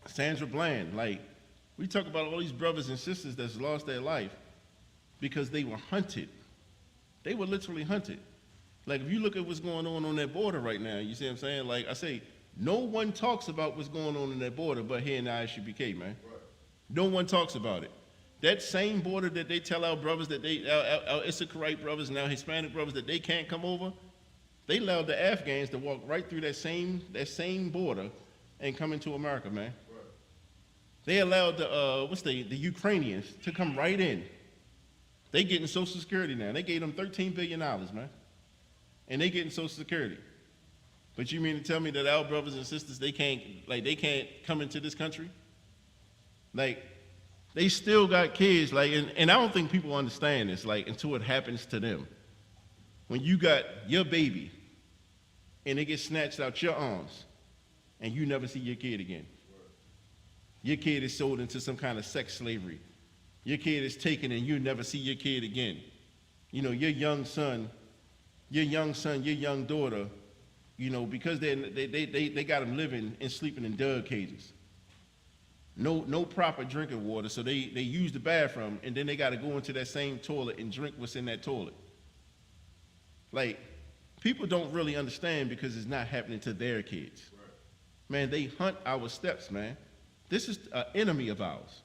Speaker 1: Sandra Bland. Like, we talk about all these brothers and sisters that's lost their life because they were hunted. They were literally hunted. Like, if you look at what's going on that border right now, you see what I'm saying? Like I say, no one talks about what's going on in that border but here in the ISUPK, man.
Speaker 3: Right.
Speaker 1: No one talks about it. That same border that they tell our brothers that our Issacharite brothers and our Hispanic brothers that they can't come over, they allowed the Afghans to walk right through that same border and come into America, man.
Speaker 3: Right.
Speaker 1: They allowed the Ukrainians to come right in. They getting Social Security now. They gave them $13 billion, man. And they getting Social Security. But you mean to tell me that our brothers and sisters, they can't come into this country? Like, they still got kids, like, and I don't think people understand this, like, until it happens to them. When you got your baby and it gets snatched out your arms and you never see your kid again. Your kid is sold into some kind of sex slavery. Your kid is taken and you never see your kid again. You know, your young son, your young daughter, you know, because they got them living and sleeping in dog cages. No proper drinking water, so they use the bathroom and then they got to go into that same toilet and drink what's in that toilet. Like, people don't really understand because it's not happening to their kids.
Speaker 3: Right.
Speaker 1: Man, they hunt our steps, man. This is an enemy of ours.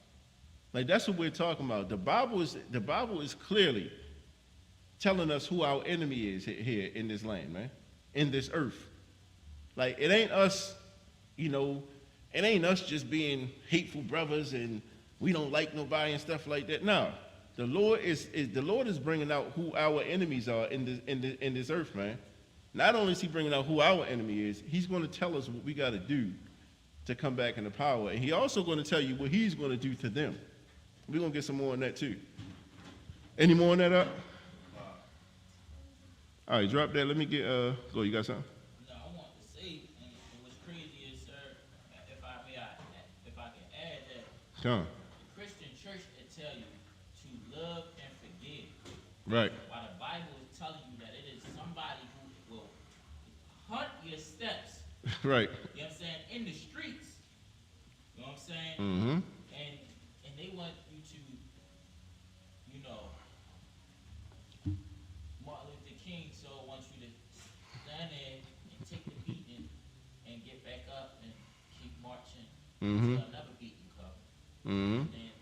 Speaker 1: Like, that's what we're talking about. The Bible is clearly telling us who our enemy is here in this land, man, in this earth. Like, it ain't us, you know, it ain't us just being hateful brothers and we don't like nobody and stuff like that. No, the Lord is bringing out who our enemies are in this earth, man. Not only is he bringing out who our enemy is, he's going to tell us what we got to do to come back into power. And he also going to tell you what he's going to do to them. We're going to get some more on that too. Any more on that up? All right, drop that. Let me get, go, you got something?
Speaker 2: No, I want to say, and what's crazy is, sir, if I can add that,
Speaker 1: Come on.
Speaker 2: the Christian church will tell you to love and forgive.
Speaker 1: Right.
Speaker 2: While the Bible is telling you that it is somebody who will hunt your steps,
Speaker 1: Right.
Speaker 2: you know what I'm saying, in the streets. You know what I'm saying?
Speaker 1: Mm-hmm.
Speaker 2: And they want you to, you know, Martin Luther King wants you to stand there and take the beating and get back up and keep marching until another beating comes.
Speaker 1: Mm-hmm.
Speaker 2: And then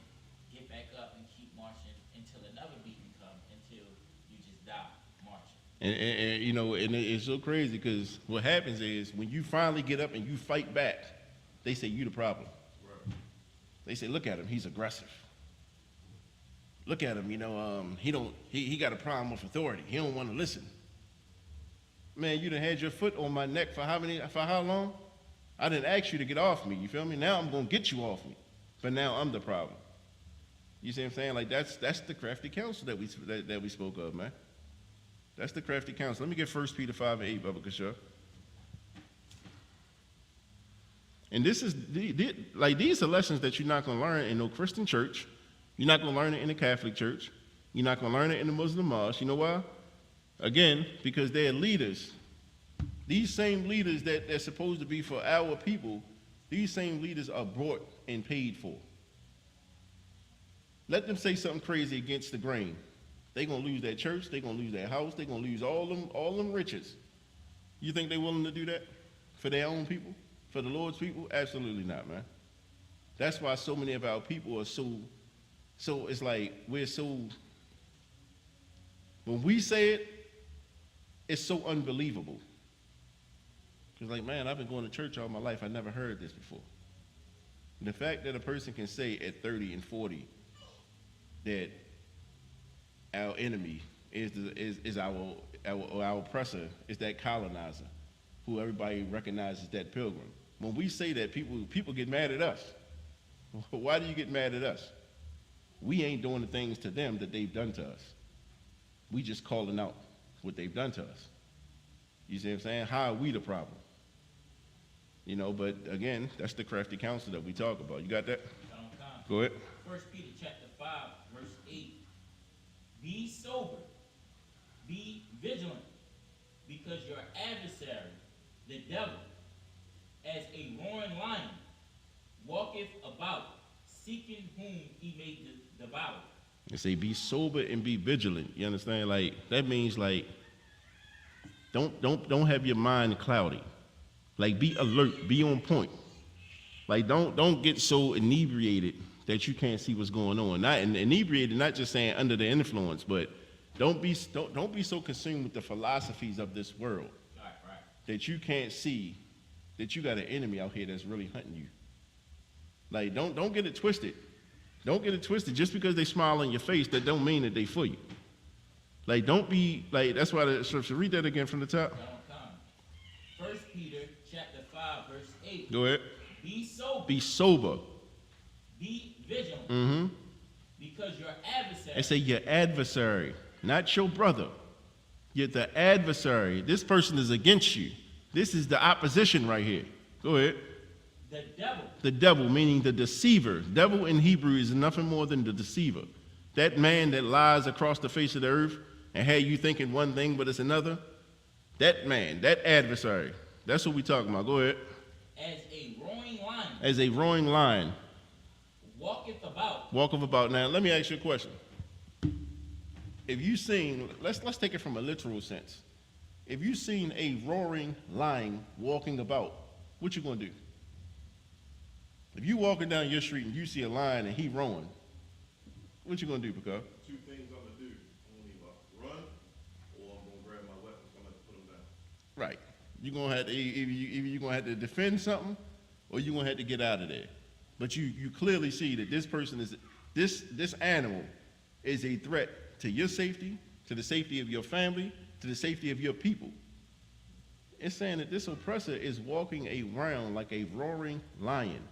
Speaker 2: get back up and keep marching until another beating comes until you just die marching.
Speaker 1: And you know, and it's so crazy because what happens is when you finally get up and you fight back, they say you the problem.
Speaker 3: Right.
Speaker 1: They say, look at him, he's aggressive. Look at him, you know, he got a problem with authority. He don't want to listen. Man, you done had your foot on my neck for how long? I didn't ask you to get off me, you feel me? Now I'm gonna get you off me. But now I'm the problem. You see what I'm saying? Like that's the crafty counsel that we spoke of, man. That's the crafty counsel. Let me get 1 Peter 5:8, Bubba Kasha. And this is like these are lessons that you're not gonna learn in no Christian church. You're not gonna learn it in the Catholic Church. You're not gonna learn it in the Muslim mosque. You know why? Again, because they're leaders. These same leaders that they're supposed to be for our people, these same leaders are brought and paid for. Let them say something crazy against the grain. They're gonna lose their church, they're gonna lose their house, they're gonna lose all them riches. You think they're willing to do that for their own people? For the Lord's people? Absolutely not, man. That's why so many of our people are so it's like we're so, when we say it, it's so unbelievable. It's like, man, I've been going to church all my life. I never heard this before. And the fact that a person can say at 30 and 40 that our enemy is our oppressor, is that colonizer, who everybody recognizes that pilgrim. When we say that, people get mad at us. Why do you get mad at us? We ain't doing the things to them that they've done to us. We just calling out what they've done to us. You see what I'm saying? How are we the problem? You know, but again, that's the crafty counsel that we talk about. You got that? Go ahead.
Speaker 2: 1 Peter chapter 5, verse 8. Be sober, be vigilant, because your adversary, the devil, as a roaring lion, walketh about, seeking whom he may devour.
Speaker 1: They say be sober and be vigilant. You understand? Like that means like don't have your mind cloudy. Like be alert, be on point. Like don't get so inebriated that you can't see what's going on. Not inebriated, not just saying under the influence, but don't be so consumed with the philosophies of this world
Speaker 2: Right.
Speaker 1: that you can't see that you got an enemy out here that's really hunting you. Like don't get it twisted. Don't get it twisted. Just because they smile on your face, that don't mean that they for you. Like don't be like, that's why the scripture, read that again from the top.
Speaker 2: 1 Peter chapter 5, verse 8.
Speaker 1: Go ahead.
Speaker 2: Be sober.
Speaker 1: Be sober.
Speaker 2: Be vigilant.
Speaker 1: Mm-hmm.
Speaker 2: Because your adversary.
Speaker 1: And say your adversary, not your brother. You're the adversary. This person is against you. This is the opposition right here. Go ahead.
Speaker 2: The devil.
Speaker 1: The devil, meaning the deceiver. Devil in Hebrew is nothing more than the deceiver. That man that lies across the face of the earth and had you thinking one thing but it's another. That man, that adversary. That's what we talking about. Go ahead.
Speaker 2: As a roaring lion.
Speaker 1: As a roaring lion.
Speaker 2: Walketh about.
Speaker 1: Walketh about. Now, let me ask you a question. If you seen, let's take it from a literal sense. If you seen a roaring lion walking about, what you gonna do? If you walking down your street and you see a lion and he roaring, what you gonna do, Picard?
Speaker 3: Two things I'm gonna do. I'm gonna either run or I'm gonna grab my weapons. I'm gonna have to put them down.
Speaker 1: Right. You're gonna have to either you're gonna have to defend something or you're gonna have to get out of there. But you clearly see that this person is this animal is a threat to your safety, to the safety of your family, to the safety of your people. It's saying that this oppressor is walking around like a roaring lion.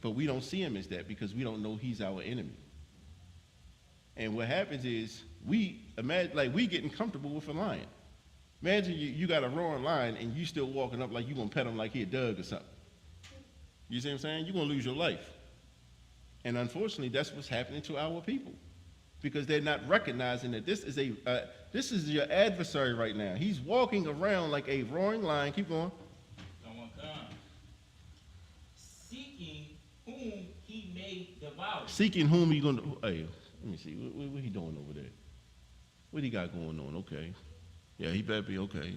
Speaker 1: But we don't see him as that because we don't know he's our enemy. And what happens is we getting comfortable with a lion. Imagine you got a roaring lion and you still walking up like you gonna pet him like he a dog or something. You see what I'm saying? You're gonna lose your life. And unfortunately, that's what's happening to our people. Because they're not recognizing that this is your adversary right now. He's walking around like a roaring lion. Keep going.
Speaker 2: Come. Seeking whom he may devour.
Speaker 1: Seeking whom he gonna. Hey, let me see. What he doing over there? What he got going on? Okay. Yeah, he better be okay.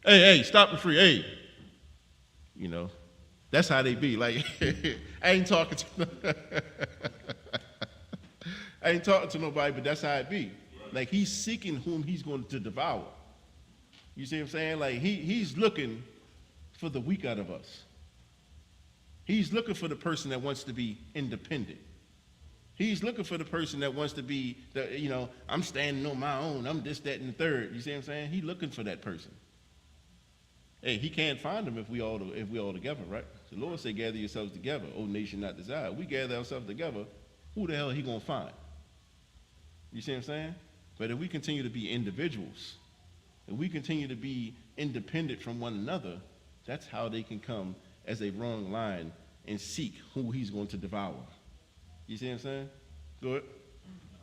Speaker 1: Hey, stop the free. Hey. You know, that's how they be. Like, I ain't talking to nobody, but that's how it be. Like, he's seeking whom he's going to devour. You see what I'm saying? Like, he's looking for the weak out of us. He's looking for the person that wants to be independent. He's looking for the person that wants to be, I'm standing on my own. I'm this, that, and the third. You see what I'm saying? He's looking for that person. Hey, he can't find them if we all together, right? The Lord said, gather yourselves together, O nation not desired. We gather ourselves together, who the hell he going to find? You see what I'm saying? But if we continue to be individuals, if we continue to be independent from one another, that's how they can come as a roaring lion and seek who he's going to devour. You see what I'm saying? Go ahead.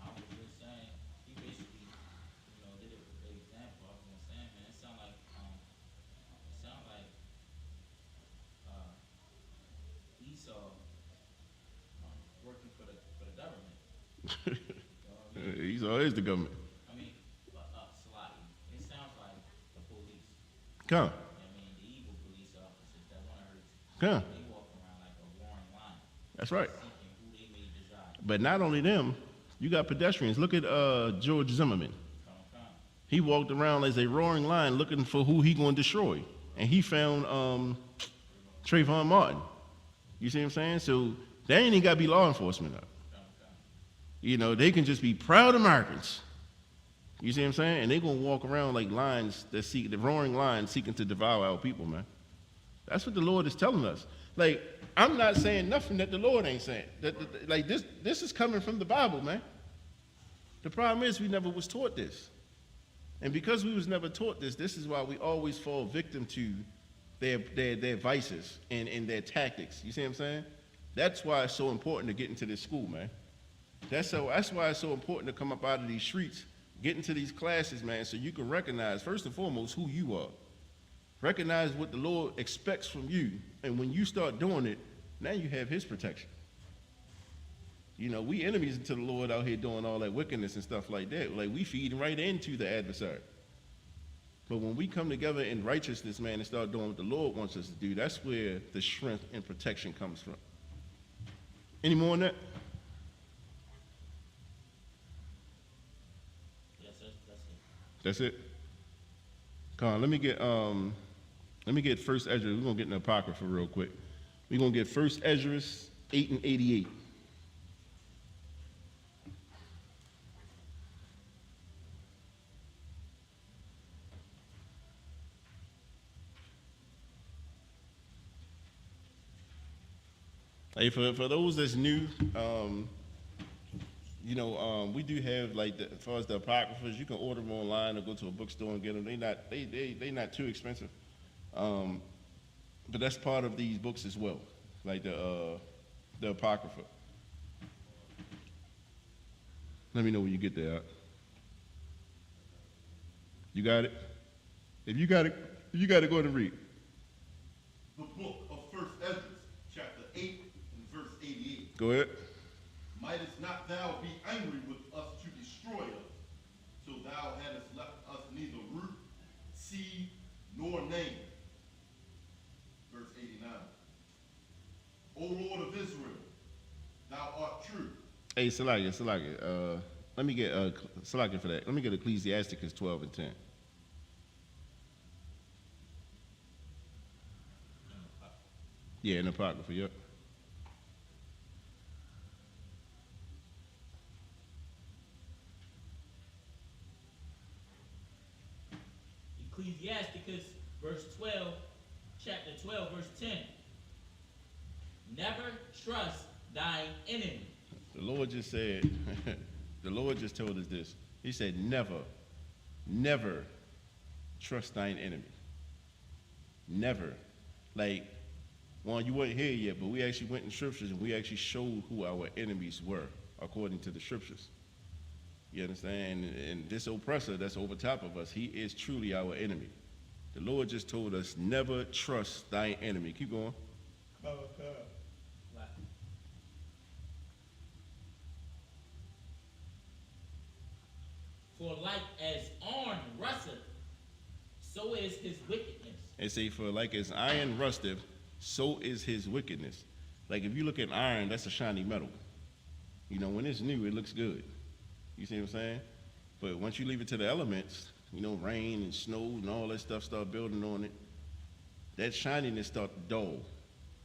Speaker 2: I was just saying, he basically, did it with the example. I was gonna say, man, it sound like Esau working for the government.
Speaker 1: He's always the government.
Speaker 2: Slotty. It sounds like the police.
Speaker 1: Come.
Speaker 2: The evil police officers that want to hurt you.
Speaker 1: Come.
Speaker 2: They walk around like a roaring lion.
Speaker 1: That's right.
Speaker 2: Seeking who they may desire.
Speaker 1: But not only them, you got pedestrians. Look at George Zimmerman.
Speaker 2: Come.
Speaker 1: He walked around as a roaring lion looking for who he going to destroy. And he found Trayvon Martin. You see what I'm saying? So they ain't even got to be law enforcement up. They can just be proud Americans. You see what I'm saying? And they're going to walk around like lions the roaring lions seeking to devour our people, man. That's what the Lord is telling us. Like, I'm not saying nothing that the Lord ain't saying. This is coming from the Bible, man. The problem is we never was taught this. And because we was never taught this is why we always fall victim to their vices and their tactics. You see what I'm saying? That's why it's so important to get into this school, man. That's why it's so important to come up out of these streets, get into these classes, man, so you can recognize, first and foremost, who you are. Recognize what the Lord expects from you. And when you start doing it, now you have his protection. We enemies to the Lord out here doing all that wickedness and stuff like that. Like, we feeding right into the adversary. But when we come together in righteousness, man, and start doing what the Lord wants us to do, that's where the strength and protection comes from. Any more on that?
Speaker 2: Yes, that's it.
Speaker 1: That's it? Come on, let me get First Ezra. We're gonna get in the Apocrypha real quick. We're gonna get First Ezra 8 and 88. Hey, for those that's new, we do have as far as the apocryphas, you can order them online or go to a bookstore and get them. They not too expensive. But that's part of these books as well, like the Apocrypha. Let me know when you get there. You got it? If you got it, you got to go ahead and read.
Speaker 3: The book of First Esdras, chapter 8 and verse 88.
Speaker 1: Go ahead.
Speaker 3: Mightest not thou be angry with us to destroy us, till thou hadst left us neither root, seed, nor name. Verse 89. O Lord of Israel, thou art true.
Speaker 1: Hey, Salakia. Let me get Salakia for that. Let me get Ecclesiasticus 12 and 10. Yeah, in the Apocrypha, yep.
Speaker 2: Ecclesiasticus, verse 12, chapter 12, verse 10. Never trust thine enemy.
Speaker 1: The Lord just said, the Lord just told us this. He said, never trust thine enemy. Never. Like, well, you weren't here yet, but we actually went in scriptures and we actually showed who our enemies were according to the scriptures. You understand? And this oppressor that's over top of us, he is truly our enemy. The Lord just told us, never trust thine enemy. Keep going.
Speaker 2: For like as iron rusteth, so is his wickedness.
Speaker 1: And say, for like as iron rusteth, so is his wickedness. Like if you look at iron, that's a shiny metal. You know, when it's new, it looks good. You see what I'm saying? But once you leave it to the elements, you know, rain and snow and all that stuff start building on it, that shininess starts to dull.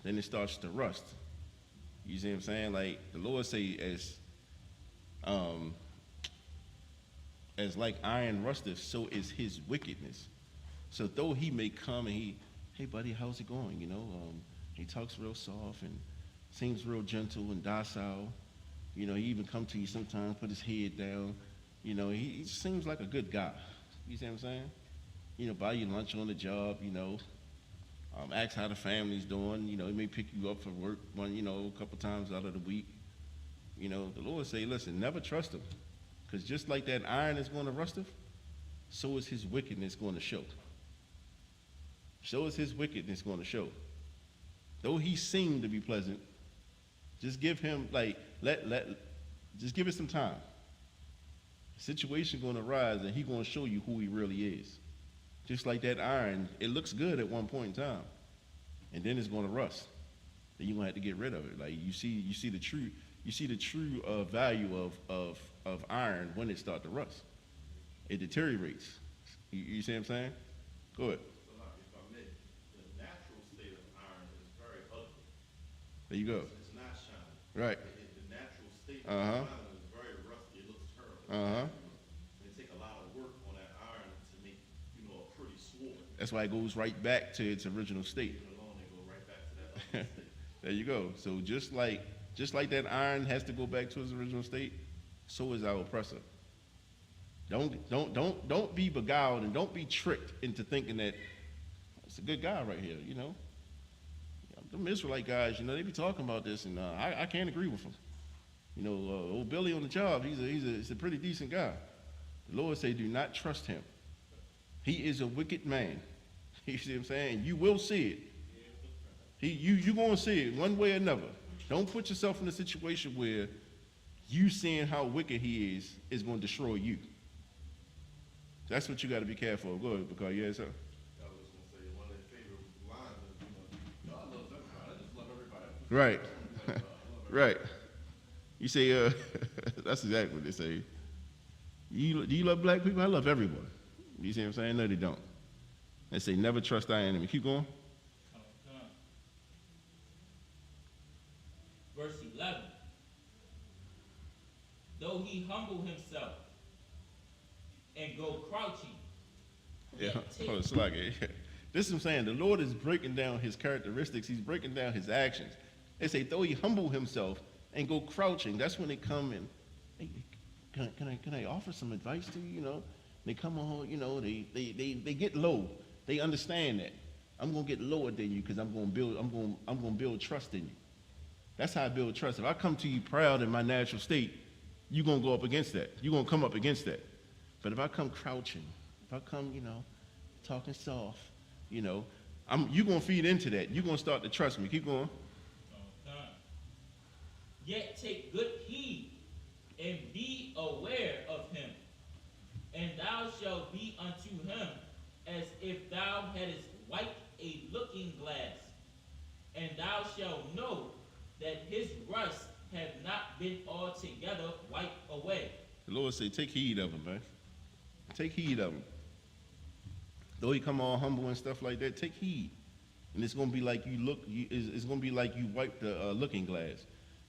Speaker 1: Then it starts to rust. You see what I'm saying? Like the Lord say, as like iron rusteth, so is his wickedness. So though he may come and hey buddy, how's it going? You know, he talks real soft and seems real gentle and docile. You know, he even come to you sometimes, put his head down. You know, he seems like a good guy. You see what I'm saying? You know, buy you lunch on the job, you know. Ask how the family's doing. You know, he may pick you up for work a couple times out of the week. You know, the Lord say, listen, never trust him. Because just like that iron is going to rusteth, so is his wickedness going to show. So is his wickedness going to show. Though he seemed to be pleasant, just give him, just give it some time. The situation going to rise and he's going to show you who he really is. Just like that iron, it looks good at one point in time, and then it's going to rust. Then you're going to have to get rid of it. Like you see the true value of iron when it starts to rust. It deteriorates. You see what I'm saying? Go ahead.
Speaker 3: So now, if I may, the natural state of iron is very ugly.
Speaker 1: There you go.
Speaker 3: It's not shiny.
Speaker 1: Right.
Speaker 3: The natural state of iron is very rusty. It looks terrible. It takes a lot of work on that iron to make, a pretty sword.
Speaker 1: That's why it goes right back to its original state.
Speaker 3: Leave it alone, they go right back to that other state.
Speaker 1: There you go. So just like that iron has to go back to its original state, so is our oppressor. Don't be beguiled and don't be tricked into thinking that it's a good guy right here, you know. Them Israelite guys, they be talking about this, and I can't agree with them. Old Billy on the job, he's a pretty decent guy. The Lord say, do not trust him. He is a wicked man. You see what I'm saying? You will see it. You going to see it one way or another. Don't put yourself in a situation where you seeing how wicked he is going to destroy you. That's what you got to be careful of. Go ahead, because yes, sir.
Speaker 3: I was going to say, one of their favorite lines is, God loves everybody. I just love everybody.
Speaker 1: Right.
Speaker 3: I love
Speaker 1: Right. You say, that's exactly what they say. Do you love black people? I love everyone. You see what I'm saying? No, they don't. They say, never trust thy enemy. Keep going.
Speaker 2: Verse 11. Though he humble himself and go crouching.
Speaker 1: Yeah, it's like this is what I'm saying. The Lord is breaking down his characteristics. He's breaking down his actions. They say, though he humble himself and go crouching, that's when they come in. Hey, can I offer some advice to you? They come on, they get low. They understand that. I'm gonna get lower than you because I'm gonna build trust in you. That's how I build trust. If I come to you proud in my natural state, you're gonna go up against that. You're gonna come up against that. But if I come crouching, if I come, talking soft, you're gonna feed into that. You're gonna start to trust me. Keep going.
Speaker 2: Yet take good heed and be aware of him, and thou shalt be unto him as if thou hadst wiped a looking glass, and thou shalt know that his rust have not been altogether wiped away.
Speaker 1: The Lord say, take heed of him, man. Take heed of him. Though he come all humble and stuff like that, take heed. And it's gonna be like it's gonna be like you wipe the looking glass.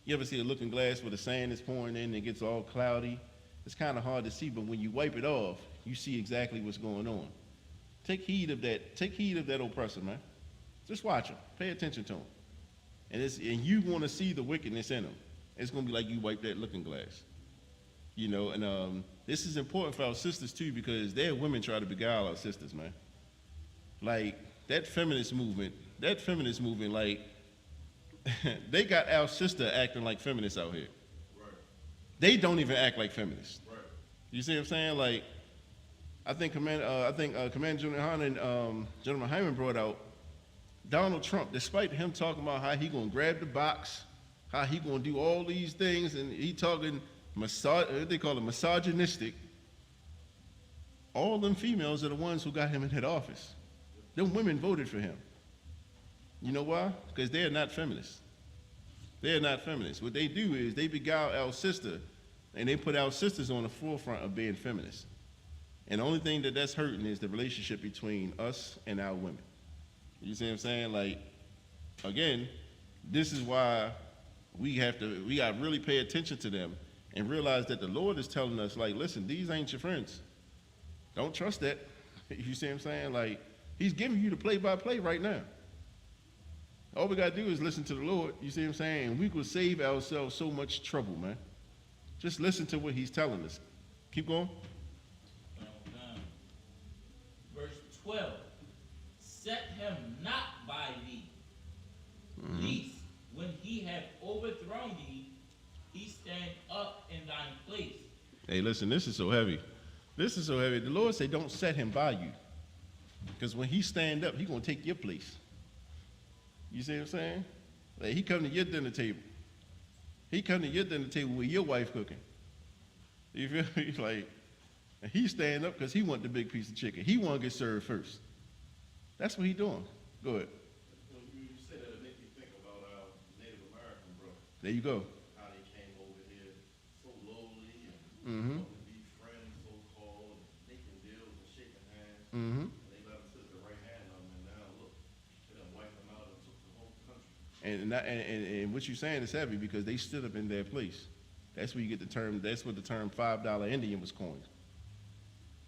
Speaker 1: You ever see a looking glass where the sand is pouring in and it gets all cloudy? It's kind of hard to see, but when you wipe it off, you see exactly what's going on. Take heed of that. Take heed of that oppressor, man. Just watch him. Pay attention to him. And you want to see the wickedness in him. It's going to be like you wipe that looking glass. And this is important for our sisters, too, because their women try to beguile our sisters, man. Like, that feminist movement, like, they got our sister acting like feminists out here.
Speaker 3: Right.
Speaker 1: They don't even act like feminists.
Speaker 3: Right.
Speaker 1: You see what I'm saying? Like, I think Commander General Han and General Hyman brought out Donald Trump, despite him talking about how he gonna grab the box, how he gonna do all these things, and he talking they call it misogynistic. All them females are the ones who got him in that office. Them women voted for him. You know why? Because they're not feminists. They're not feminists. What they do is they beguile our sister, and they put our sisters on the forefront of being feminists. And the only thing that's hurting is the relationship between us and our women. You see what I'm saying? Like, again, this is why we got to really pay attention to them and realize that the Lord is telling us, like, listen, these ain't your friends. Don't trust that. You see what I'm saying? Like, he's giving you the play-by-play right now. All we got to do is listen to the Lord. You see what I'm saying? And we could save ourselves so much trouble, man. Just listen to what he's telling us. Keep going.
Speaker 2: Verse 12. Set him not by thee, lest when he have overthrown thee, he stand up in thine place.
Speaker 1: Hey, listen, this is so heavy. This is so heavy. The Lord say, don't set him by you. Because when he stand up, he going to take your place. You see what I'm saying? Like, he come to your dinner table. He come to your dinner table with your wife cooking. You feel me? Like, and he stand up because he want the big piece of chicken. He want to get served first. That's what he doing. Go ahead.
Speaker 3: When you say that, it makes me think about our Native American brother.
Speaker 1: There you go.
Speaker 3: How they came over here so lowly and wanting to be friends, so-called, making deals and shaking hands.
Speaker 1: Mm-hmm.
Speaker 3: And they let them sit the right hand on them, and now look, they done wiped them out and took the whole country.
Speaker 1: And what you're saying is heavy because they stood up in their place. That's where you get the term. That's what the term $5 Indian was coined.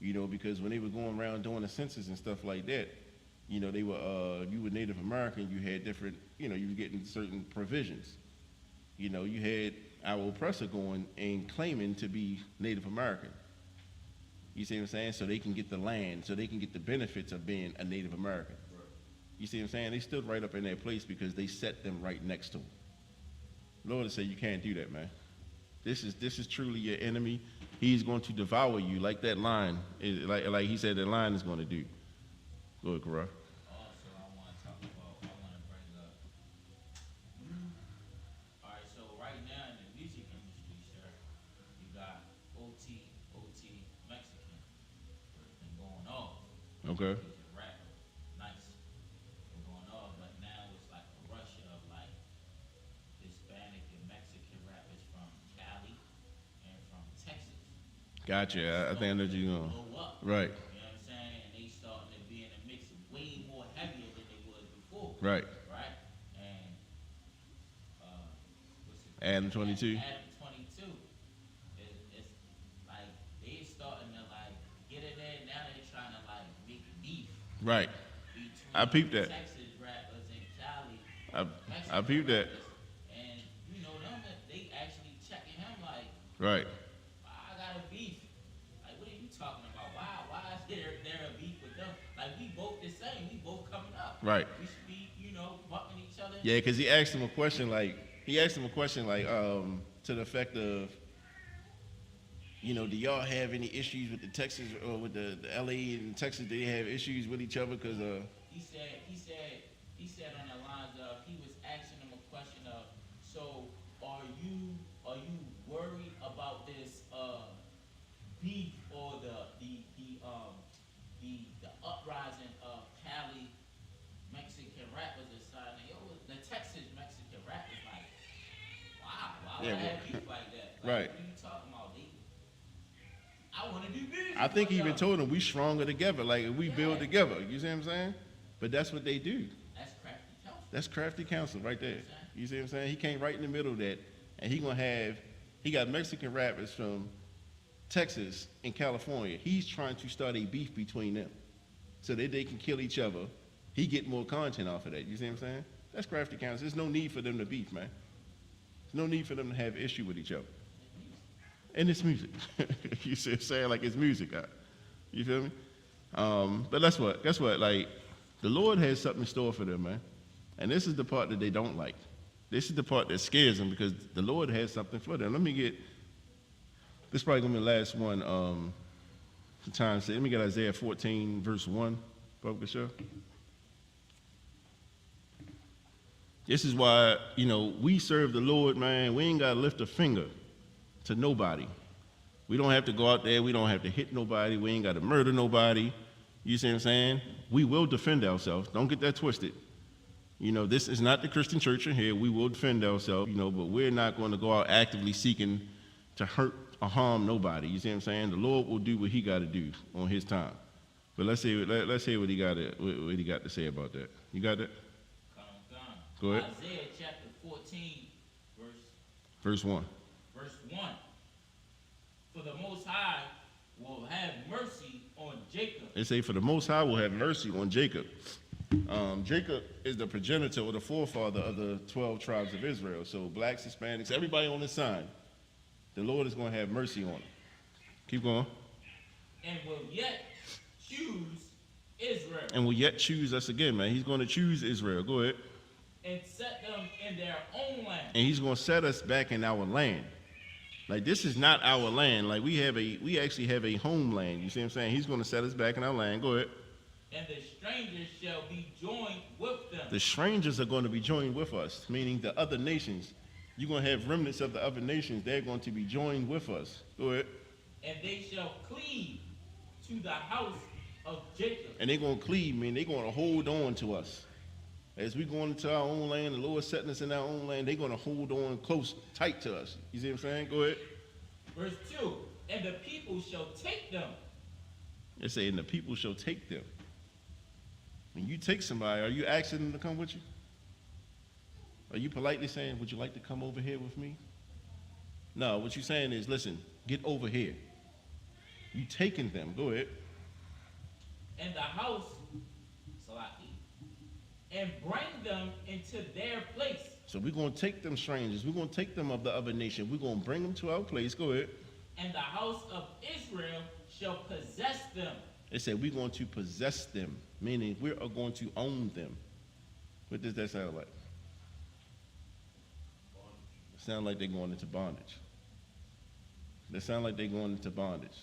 Speaker 1: Because when they were going around doing the census and stuff like that, they were, if you were Native American, you had different, you were getting certain provisions. You had our oppressor going and claiming to be Native American. You see what I'm saying? So they can get the land, so they can get the benefits of being a Native American.
Speaker 3: Right.
Speaker 1: You see what I'm saying? They stood right up in their place because they set them right next to them. Lord said, you can't do that, man. This is truly your enemy. He's going to devour you like that lion, like he said that lion is going to do. Go ahead, Kara.
Speaker 2: Also, I want to bring up. All right, so right now in the music industry, sir, you got OT Mexican, been going off.
Speaker 1: Okay.
Speaker 2: He's a rapper, nice, been going off, but now it's like a rush of like Hispanic and Mexican rappers from Cali and from Texas.
Speaker 1: Gotcha. I think I know what you're going.
Speaker 2: Blow up.
Speaker 1: Right.
Speaker 2: You know what I'm saying? And they starting to be in a mix way more heavier than they was before.
Speaker 1: Right.
Speaker 2: Right? And what's it?
Speaker 1: Adam 22.
Speaker 2: Adam 22. It's like they starting to like get in there. Now they're trying to like make beef
Speaker 1: Right.
Speaker 2: between
Speaker 1: I peeped that.
Speaker 2: Texas rappers and Cali.
Speaker 1: I
Speaker 2: Mexican
Speaker 1: peeped that.
Speaker 2: rappers. And them they actually checking him like,
Speaker 1: Right.
Speaker 2: I got a beef. Like, what are you talking about? Why is there a beef with them? Like, we both the same. We both coming up.
Speaker 1: Right.
Speaker 2: We should be, bucking each other.
Speaker 1: Yeah, because he asked him a question like, to the effect of, do y'all have any issues with the Texas or with the LA and Texas? Do they have issues with each other? Because
Speaker 2: He said on the lines of, he was asking him a question of, so are you worried about this beef or the uprising of Cali Mexican rappers deciding, the Texas Mexican rappers like, wow, why would I have beef like that? Like,
Speaker 1: Right.
Speaker 2: What are you talking about? I want to do business.
Speaker 1: I think he
Speaker 2: with
Speaker 1: even
Speaker 2: y'all.
Speaker 1: told him we stronger together, like if we build together. You see what I'm saying? But that's what they do.
Speaker 2: That's crafty counsel.
Speaker 1: That's crafty counsel right there. You see what I'm saying? He came right in the middle of that, and he got Mexican rappers from Texas and California. He's trying to start a beef between them so that they can kill each other. He get more content off of that. You see what I'm saying? That's crafty counsel. There's no need for them to beef, man. There's no need for them to have issue with each other. And it's music. You see what I'm saying? Like it's music. You feel me? But guess what? Like, the Lord has something in store for them, man. And this is the part that they don't like. This is the part that scares them because the Lord has something for them. This is probably going to be the last one for time's sake. Let me get Isaiah 14, verse 1, Brother Show. This is why, we serve the Lord, man. We ain't got to lift a finger to nobody. We don't have to go out there. We don't have to hit nobody. We ain't got to murder nobody. You see what I'm saying? We will defend ourselves. Don't get that twisted. This is not the Christian church in here. We will defend ourselves, but we're not going to go out actively seeking to hurt or harm nobody. You see what I'm saying? The Lord will do what he got to do on his time. But let's hear what he got to say about that. You got that? Go ahead.
Speaker 2: Isaiah chapter 14,
Speaker 1: Verse 1.
Speaker 2: Verse 1. For the Most High will have mercy on Jacob.
Speaker 1: They say, for the Most High will have mercy on Jacob. Jacob is the progenitor or the forefather of the 12 tribes of Israel. So blacks, Hispanics, everybody on this side, the Lord is going to have mercy on them. Keep going.
Speaker 2: And will yet choose Israel.
Speaker 1: And will yet choose us again, man. He's going to choose Israel. Go ahead.
Speaker 2: And set them in their own land.
Speaker 1: And he's going to set us back in our land. Like, this is not our land. Like, we actually have a homeland. You see what I'm saying? He's going to set us back in our land. Go ahead.
Speaker 2: And the strangers shall be joined with them.
Speaker 1: The strangers are going to be joined with us, meaning the other nations. You're going to have remnants of the other nations. They're going to be joined with us. Go ahead.
Speaker 2: And they shall cleave to the house of Jacob.
Speaker 1: And they're going to cleave, meaning they're going to hold on to us. As we go into our own land, the Lord setting us in our own land, they're going to hold on close, tight to us. You see what I'm saying? Go ahead.
Speaker 2: Verse 2, and the people shall take them.
Speaker 1: They say, and the people shall take them. When you take somebody, are you asking them to come with you? Are you politely saying, would you like to come over here with me? No, what you're saying is, listen, get over here. You taking them. Go ahead.
Speaker 2: And the house, and bring them into their place.
Speaker 1: So we're going to take them strangers. We're going to take them of the other nation. We're going to bring them to our place. Go ahead.
Speaker 2: And the house of Israel shall possess them.
Speaker 1: They said we're going to possess them, meaning we are going to own them. What does that sound like? It sounds like they're going into bondage. They sound like they're going into bondage.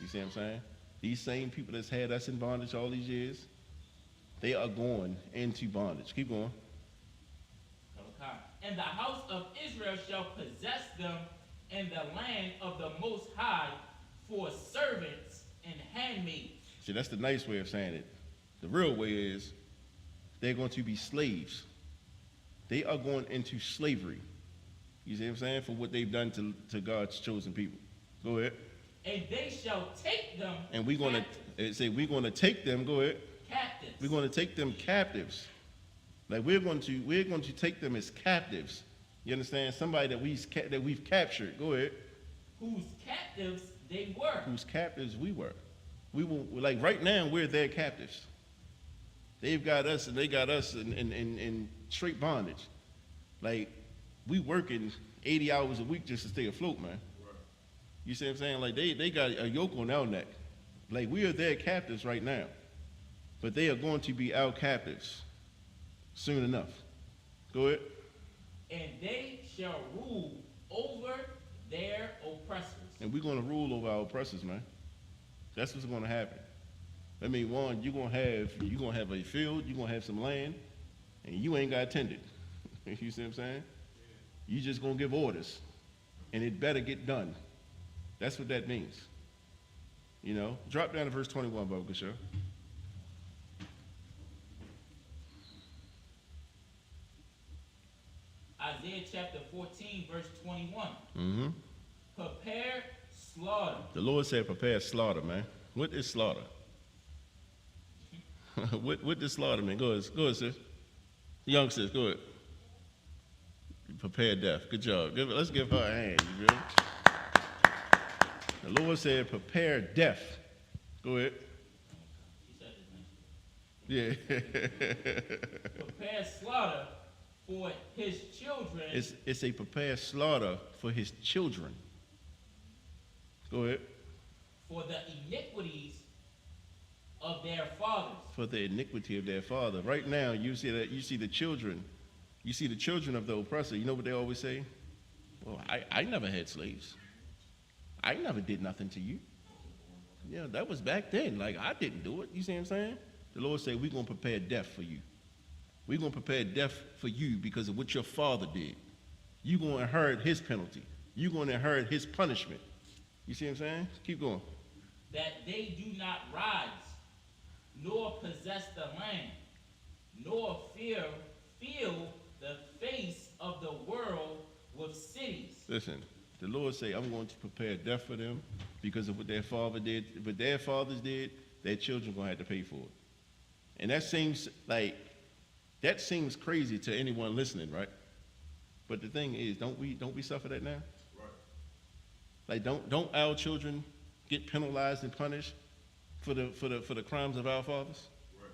Speaker 1: You see what I'm saying? These same people that's had us in bondage all these years, they are going into bondage. Keep going.
Speaker 2: And the house of Israel shall possess them in the land of the Most High for servants and handmaids.
Speaker 1: See, that's the nice way of saying it. The real way is they're going to be slaves. They are going into slavery. You see what I'm saying? For what they've done to God's chosen people. Go ahead.
Speaker 2: And they shall take them.
Speaker 1: And we're going to take them. Go ahead.
Speaker 2: Captives.
Speaker 1: We're going to take them captives. Like we're going to take them as captives. You understand? Somebody that we've captured. Go ahead.
Speaker 2: Whose captives they were.
Speaker 1: Whose captives we were. We will, like right now we're their captives. They've got us and they got us in straight bondage. Like we working 80 hours a week just to stay afloat, man. Right. You see what I'm saying? Like they got a yoke on our neck. Like we are their captives right now. But they are going to be our captives. soon enough. Go ahead.
Speaker 2: And they shall rule over their oppressors.
Speaker 1: And we're going to rule over our oppressors, man. That's what's going to happen. I mean, one, you're gonna have a field, you're gonna have some land, and you ain't got to tend it. You see what I'm saying? You just gonna give orders, and it better get done. That's what that means. You know, drop down to verse 21, Baba Kishore.
Speaker 2: Isaiah chapter 14, verse 21.
Speaker 1: Mm-hmm.
Speaker 2: Prepare slaughter.
Speaker 1: The Lord said, prepare slaughter, man. What is slaughter? what does slaughter mean? Go ahead, sis. Young sis, go ahead. Prepare death. Good job. Let's give her a hand. You ready? The Lord said, prepare death. Go ahead.
Speaker 2: She said his name.
Speaker 1: Yeah.
Speaker 2: Prepare slaughter for his children.
Speaker 1: It's a prepare slaughter for his children. Go ahead.
Speaker 2: For the iniquities of their fathers.
Speaker 1: For the iniquity of their father. Right now, you see the children of the oppressor. You know what they always say? Well, I never had slaves. I never did nothing to you. Yeah, that was back then. Like, I didn't do it. You see what I'm saying? The Lord said, we're going to prepare death for you. We're going to prepare death for you because of what your father did. You're going to inherit his penalty. You're going to inherit his punishment. You see what I'm saying? Keep going.
Speaker 2: That they do not rise, nor possess the land, nor feel the face of the world with cities.
Speaker 1: Listen, the Lord say, I'm going to prepare death for them because of what their father did. What their fathers did, their children are going to have to pay for it. And that seems crazy to anyone listening, right? But the thing is, don't we suffer that now? Right. Like, don't our children get penalized and punished for the crimes of our fathers? Right.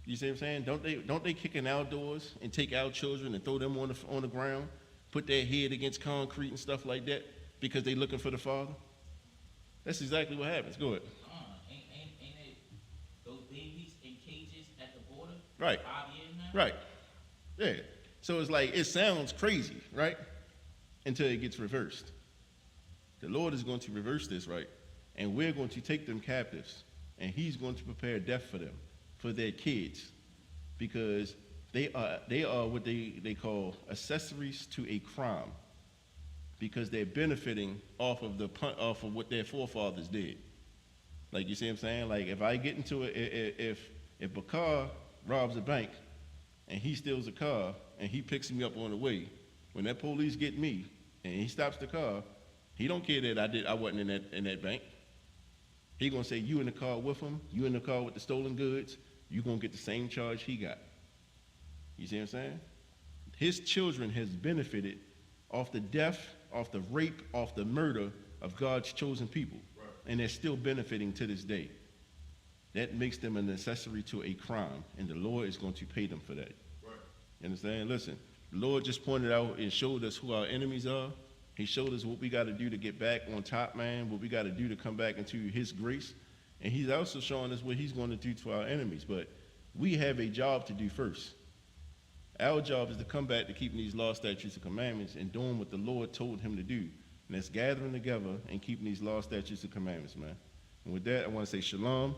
Speaker 1: You see what I'm saying? Don't they kick in our doors and take our children and throw them on the ground, put their head against concrete and stuff like that because they looking for the father? That's exactly what happens. Go ahead.
Speaker 2: Ain't it those babies in cages at the border?
Speaker 1: Right.
Speaker 2: 5 years now?
Speaker 1: Right. Yeah. So it's like, it sounds crazy, right? Until it gets reversed. The Lord is going to reverse this, right? And we're going to take them captives, and he's going to prepare death for them, for their kids, because they are what they call accessories to a crime, because they're benefiting off of what their forefathers did. Like, you see what I'm saying? Like, if I get into it, if Bakar robs a bank and he steals a car and he picks me up on the way, when that police get me and he stops the car, he don't care that I wasn't in that bank. He gonna say, you in the car with him, you in the car with the stolen goods, you gonna get the same charge he got. You see what I'm saying? His children has benefited off the death, off the rape, off the murder of God's chosen people. Right. And they're still benefiting to this day. That makes them an accessory to a crime, and the Lord is going to pay them for that. Right. You understand? Listen, the Lord just pointed out and showed us who our enemies are. He showed us what we got to do to get back on top, man, what we got to do to come back into his grace. And he's also showing us what he's going to do to our enemies. But we have a job to do first. Our job is to come back to keeping these laws, statutes, and commandments and doing what the Lord told him to do. And that's gathering together and keeping these laws, statutes, and commandments, man. And with that, I want to say shalom.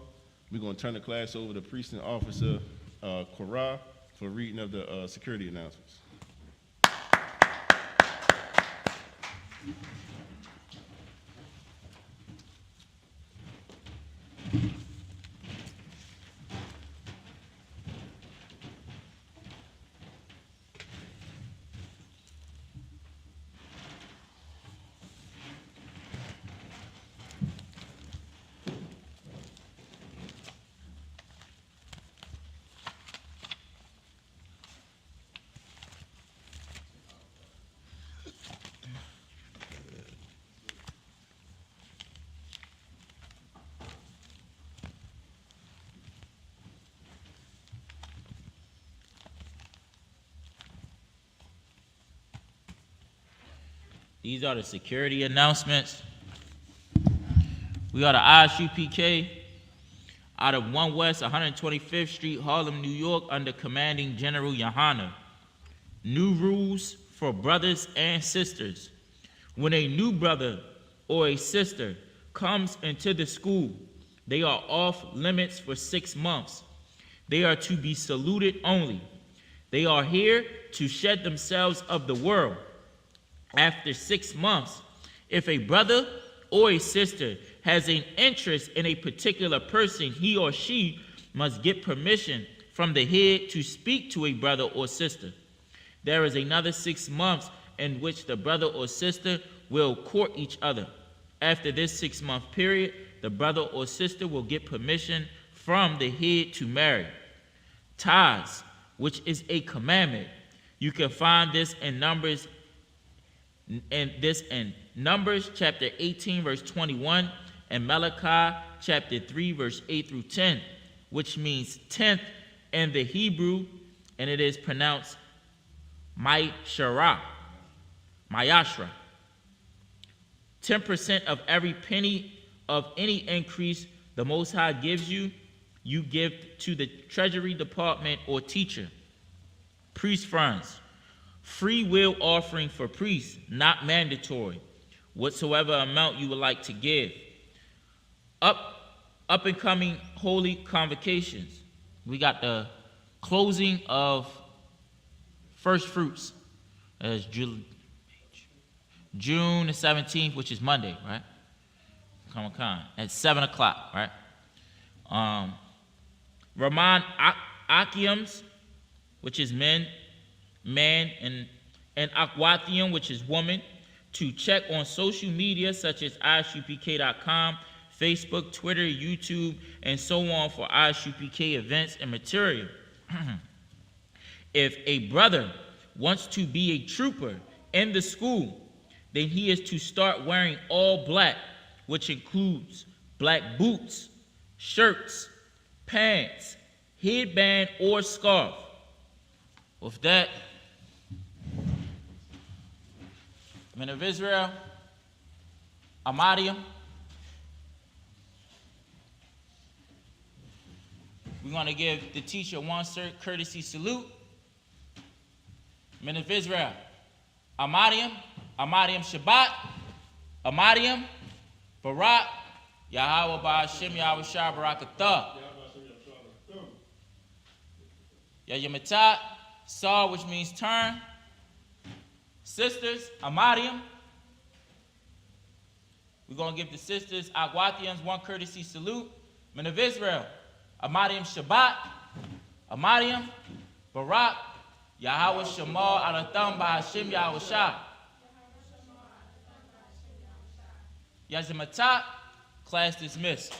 Speaker 1: We're going to turn the class over to Priest and Officer Korah for reading of the security announcements.
Speaker 2: These are the security announcements. We are the ISUPK. out of 1 West 125th Street, Harlem, New York, under commanding General Yohana. New rules for brothers and sisters. When a new brother or a sister comes into the school, they are off limits for 6 months. They are to be saluted only. They are here to shed themselves of the world. After 6 months, if a brother or a sister has an interest in a particular person, he or she must get permission from the head to speak to a brother or sister. There is another 6 months in which the brother or sister will court each other. After this 6-month period, the brother or sister will get permission from the head to marry. Tithes, which is a commandment. You can find this in Numbers chapter 18, verse 21, and Malachi chapter 3, verse 8 through 10, which means 10th in the Hebrew, and it is pronounced Mayashra. 10% of every penny of any increase the Most High gives you, you give to the Treasury Department or teacher. Priest funds. Free will offering for priests, not mandatory. Whatsoever amount you would like to give. Up and coming holy convocations. We got the closing of first fruits. As June the 17th, which is Monday, right? Comic-Con at 7 o'clock, right? Ramon Akiums, which is man, and Akwathium, which is woman, to check on social media such as ISUPK.com, Facebook, Twitter, YouTube, and so on for ISUPK events and material. If a brother wants to be a trooper in the school, then he is to start wearing all black, which includes black boots, shirts, pants, headband, or scarf. With that, Men of Israel, Amadium, we're going to give the teacher one courtesy salute. Men of Israel, Amadium, Amadium Shabbat, Amadium, Barak, Yahweh Ba'ashem, Yahweh Shah Barakatah. Yayamatat, Saw, which means turn. Sisters, Amadium. We're going to give the sisters, Agwathians, one courtesy salute. Men of Israel, Amadium Shabbat, Amadium, Barak, Yahweh Shema, Alatham, Ba'ashem, Yahweh Shah. Yazimatat, class dismissed.